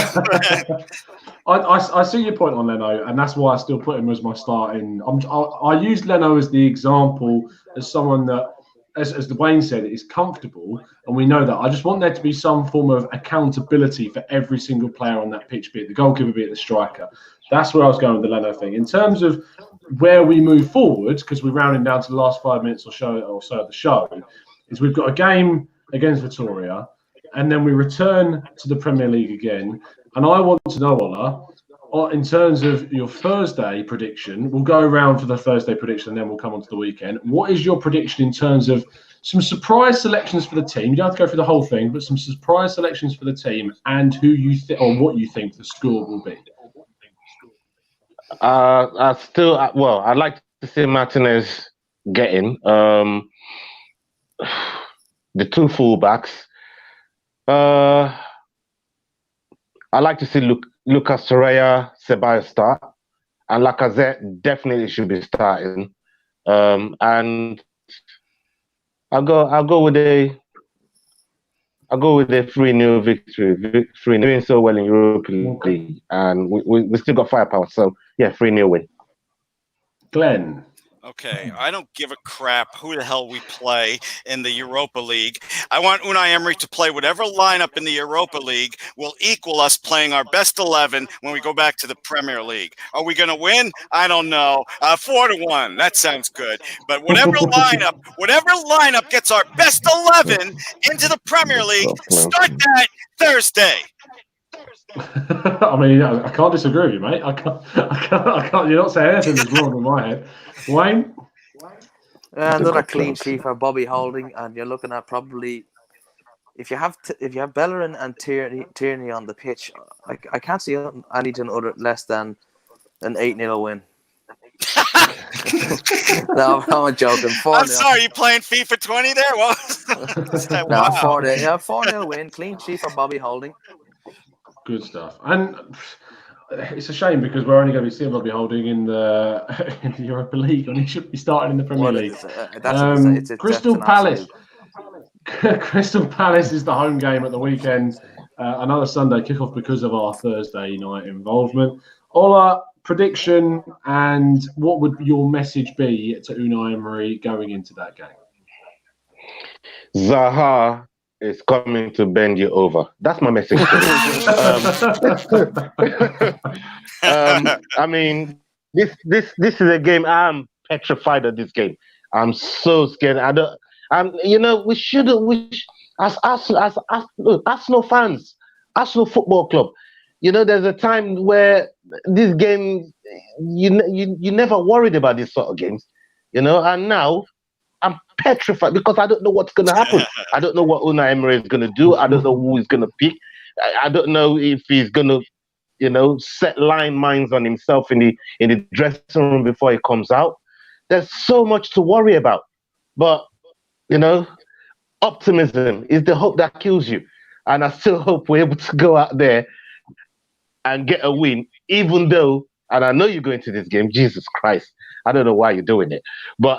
A: I see your point on Leno, and that's why I still put him as my starting. I use Leno as the example as someone that, as Dwayne said, is comfortable, and we know that. I just want there to be some form of accountability for every single player on that pitch, be it the goalkeeper, be it the striker. That's where I was going with the Leno thing. In terms of where we move forward, because we're rounding down to the last 5 minutes or so of the show, is we've got a game against Vitória, and then we return to the Premier League again. And I want to know, Ola, in terms of your Thursday prediction, we'll go around for the Thursday prediction and then we'll come on to the weekend. What is your prediction in terms of some surprise selections for the team? You don't have to go through the whole thing, but some surprise selections for the team and who you think or what you think the score will be.
B: I'd like to see Martinez getting the two fullbacks. I like to see Lucas Torreira, Ceballos start, and Lacazette definitely should be starting. And I'll go with a 3-0 victory. 3-0, doing so well in European League, and we still got firepower. So yeah, 3-0 win.
A: Glenn.
D: Okay, I don't give a crap who the hell we play in the Europa League. I want Unai Emery to play whatever lineup in the Europa League will equal us playing our best 11 when we go back to the Premier League. Are we going to win? I don't know. 4-1. That sounds good. But whatever lineup gets our best 11 into the Premier League, start that Thursday.
A: I mean, I can't disagree with you, mate. I can't. You're not saying anything that's wrong in my head. Wayne?
C: Another clean sheet for Bobby Holding, and you're looking at probably if you have Bellerin and Tierney on the pitch, I can't see anything other less than an 8-0 win. No, I'm joking. 4-0.
D: I'm sorry, you playing FIFA 20 there? What was that?
C: No, 4-0 win, clean sheet for Bobby Holding.
A: Good stuff. And it's a shame because we're only going to be seeing Bobby Holding in the Europa League, and he should be starting in the Premier League.
C: It's
A: Crystal Palace. Crystal Palace is the home game at the weekend. Another Sunday kickoff because of our Thursday night involvement. Ola, prediction, and what would your message be to Unai Emery going into that game?
B: Zaha is coming to bend you over. That's my message. I mean, this is a game. I'm petrified of this game. I'm so scared. We shouldn't. As Arsenal fans, Arsenal Football Club, there's a time where this game, you never worried about these sort of games, and now I'm petrified because I don't know what's going to happen. I don't know what Unai Emery is going to do. I don't know who he's going to pick. I don't know if he's going to, set line minds on himself in the dressing room before he comes out. There's so much to worry about. But, optimism is the hope that kills you. And I still hope we're able to go out there and get a win, even though, and I know you're going to this game, Jesus Christ, I don't know why you're doing it. But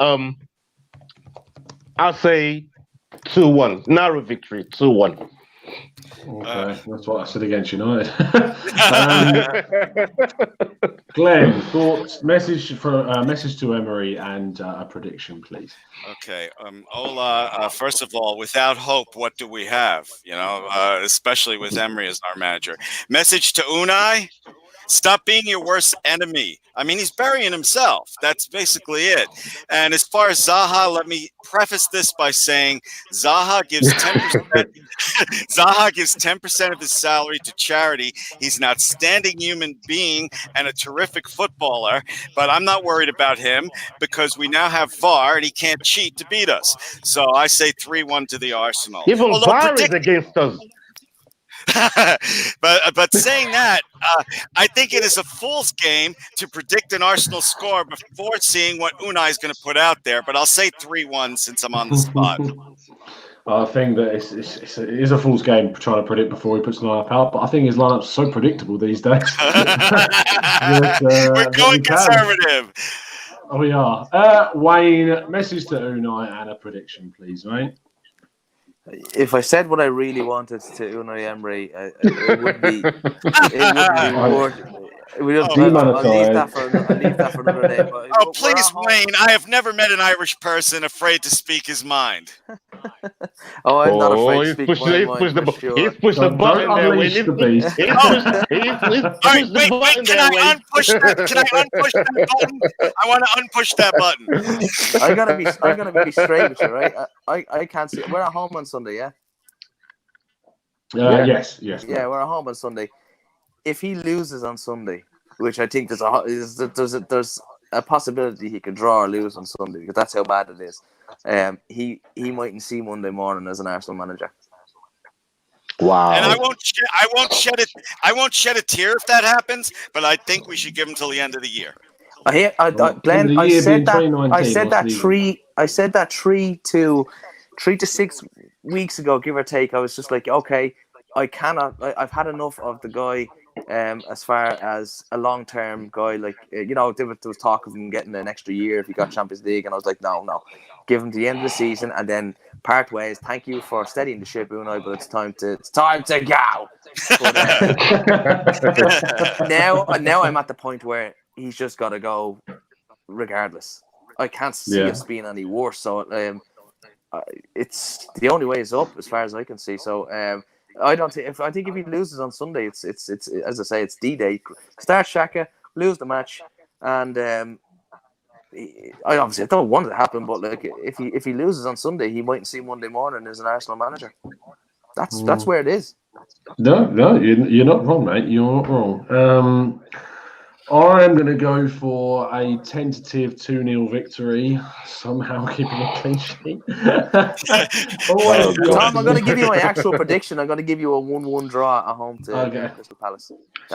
B: I'll say 2-1. Narrow victory, 2-1.
A: Okay, that's what I said against United. Glenn, thoughts, message to Emery, and a prediction, please.
D: Okay, Ola. First of all, without hope, what do we have? Especially with Emery as our manager. Message to Unai: stop being your worst enemy. I mean, he's burying himself. That's basically it. And as far as Zaha, let me preface this by saying Zaha gives 10%. Zaha gives 10% of his salary to charity. He's an outstanding human being and a terrific footballer. But I'm not worried about him because we now have VAR and he can't cheat to beat us. So I say 3-1 to the Arsenal.
B: Even VAR is against us.
D: but saying that, I think it is a fool's game to predict an Arsenal score before seeing what Unai is going to put out there. But I'll say 3-1 since I'm on the spot.
A: I think that it is a fool's game trying to predict before he puts the lineup out. But I think his lineup's so predictable these days.
D: We're going conservative.
A: We are. Wayne, message to Unai and a prediction, please, mate.
C: If I said what I really wanted to Unai Emery, it would be worth. I'll leave that for another day.
D: But, please, Wayne! I have never met an Irish person afraid to speak his mind.
C: I'm not afraid to speak my mind.
B: He's pushed the button there.
D: All right, wait! Can I unpush that? Can I unpush that button? I want to unpush that button.
C: I'm gonna be straight with you, right? I can't see. We're at home on Sunday, yeah.
A: Yes.
C: Yeah, we're at home on Sunday. If he loses on Sunday, which I think there's a possibility he could draw or lose on Sunday because that's how bad it is. He mightn't see Monday morning as an Arsenal manager.
B: Wow!
D: And I won't shed a tear if that happens. But I think we should give him till the end of the year.
C: Glenn, I said that 3 to 6 weeks ago, give or take. I was just like, okay, I've had enough of the guy. As far as a long-term guy, like there was talk of him getting an extra year if he got Champions League, and I was like, no, give him to the end of the season and then part ways. Thank you for steadying the ship, Unai, but it's time to go. But, now I'm at the point where he's just got to go, regardless. I can't see us being any worse. So it's the only way is up as far as I can see. So. I think if he loses on Sunday, it's as I say, it's D-Day. Start Xhaka, lose the match, and I obviously don't want it to happen. But like, if he loses on Sunday, he mightn't see Monday morning as an Arsenal manager. That's where it is.
A: No, you're not wrong, mate. You're not wrong. I'm going to go for a tentative 2-0 victory, somehow keeping a clean sheet.
C: Tom, I'm going to give you my actual prediction. I'm going to give you a 1-1 draw at home to Crystal Palace.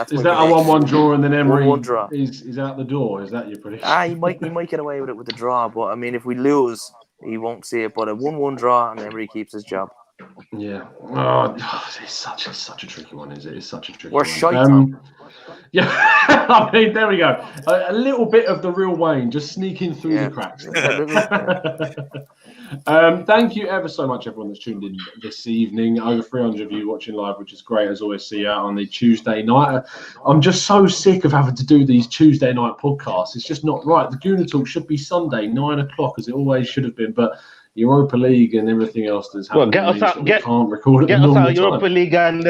A: Is that a 1-1 draw and then Emery
C: 1-1 draw.
A: is out the door? Is that your prediction?
C: He might get away with it with the draw, but I mean, if we lose, he won't see it. But a 1-1 draw and Emery keeps his job.
A: Yeah. It's such a tricky one, is it? It's such a tricky one.
C: Shite.
A: Yeah, I mean, there we go. A little bit of the real Wayne just sneaking through the cracks. Thank you ever so much, everyone that's tuned in this evening. Over 300 of you watching live, which is great as always. See you out on the Tuesday night. I'm just so sick of having to do these Tuesday night podcasts. It's just not right. The Gooner Talk should be Sunday, 9 o'clock, as it always should have been. But Europa League and everything else that's happening.
B: Well,
A: can't record at
B: get
A: the
B: us out
A: time.
B: Europa League and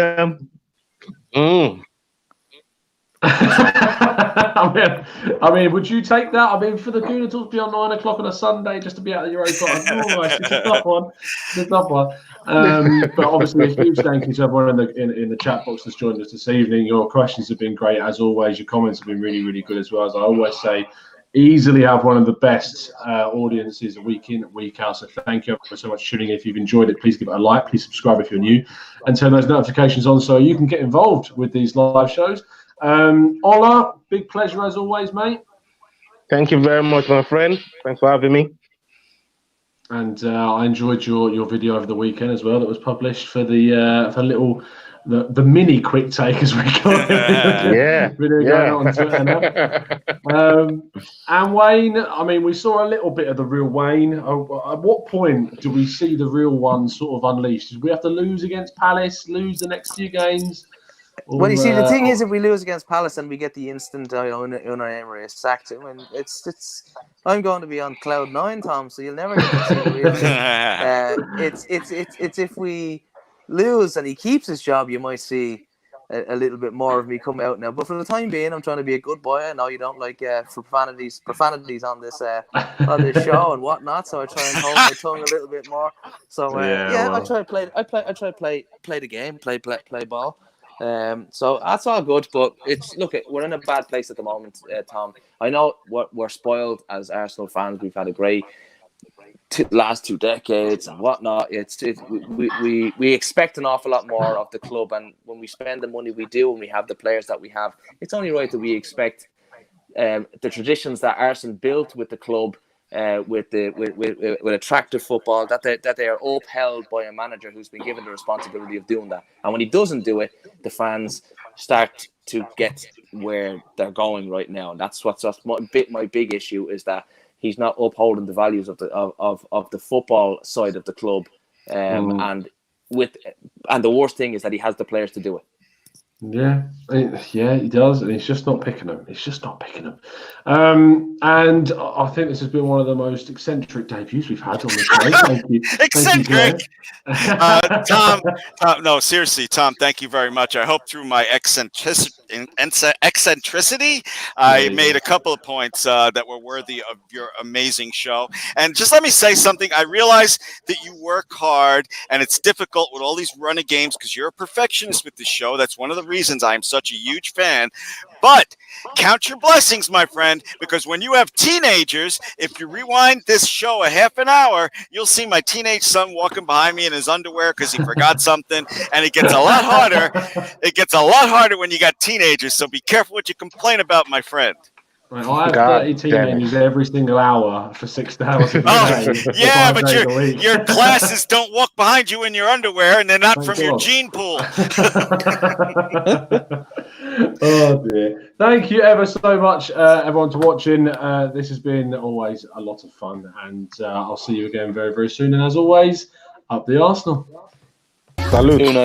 A: I mean, would you take that? I mean, for the Gooner Talk to be on 9 o'clock on a Sunday just to be out of your own part. It's a tough one. It's a tough one. But obviously, a huge thank you to everyone in the chat box that's joined us this evening. Your questions have been great as always. Your comments have been really, really good as well. As I always say, easily have one of the best audiences week in, week out. So thank you so much for tuning in. If you've enjoyed it, please give it a like. Please subscribe if you're new, and turn those notifications on so you can get involved with these live shows. Ola, big pleasure as always, mate.
B: Thank you very much, my friend. Thanks for having me.
A: And I enjoyed your video over the weekend as well that was published for the mini quick take, as we call it. Video going on Twitter now. And Wayne, I mean, we saw a little bit of the real Wayne. At what point do we see the real one sort of unleashed? Did we have to lose against Palace, lose the next few games?
C: Well, you see, the thing is, if we lose against Palace and we get the instant Unai Emery is sacked, I mean, I'm going to be on cloud 9, Tom. So you'll never get to see the real thing. It's if we lose and he keeps his job, you might see a little bit more of me come out now. But for the time being, I'm trying to be a good boy. I know you don't like profanities on this show and whatnot. So I try and hold my tongue a little bit more. So I try to play. I try to play the game, play ball. So that's all good, but we're in a bad place at the moment, Tom. I know we're spoiled as Arsenal fans. We've had a great last 2 decades and whatnot. We expect an awful lot more of the club, and when we spend the money we do and we have the players that we have, it's only right that we expect the traditions that Arsenal built with the club. With attractive football, that they are upheld by a manager who's been given the responsibility of doing that. And when he doesn't do it, the fans start to get where they're going right now. And that's my big issue, is that he's not upholding the values of the football side of the club. And the worst thing is that he has the players to do it.
A: Yeah, he does, and he's just not picking them. And I think this has been one of the most eccentric debuts we've had on the show. Thank you.
D: Eccentric. Tom, no, seriously, Tom, thank you very much. I hope through my eccentricity, I made a couple of points that were worthy of your amazing show. And just let me say something. I realize that you work hard, and it's difficult with all these running games because you're a perfectionist with the show. That's one of the reasons I am such a huge fan. But count your blessings, my friend, because when you have teenagers, if you rewind this show a half an hour, you'll see my teenage son walking behind me in his underwear because he forgot something, and it gets a lot harder. It gets a lot harder when you got teenagers, so be careful what you complain about, my friend.
A: Right, I have 30 teenagers every single hour for 6 hours a day.
D: Yeah, but your classes don't walk behind you in your underwear, and they're not from your gene pool.
A: Oh dear. Thank you ever so much, everyone, for watching. This has been always a lot of fun, and I'll see you again very, very soon. And as always, up the Arsenal.
B: Salute.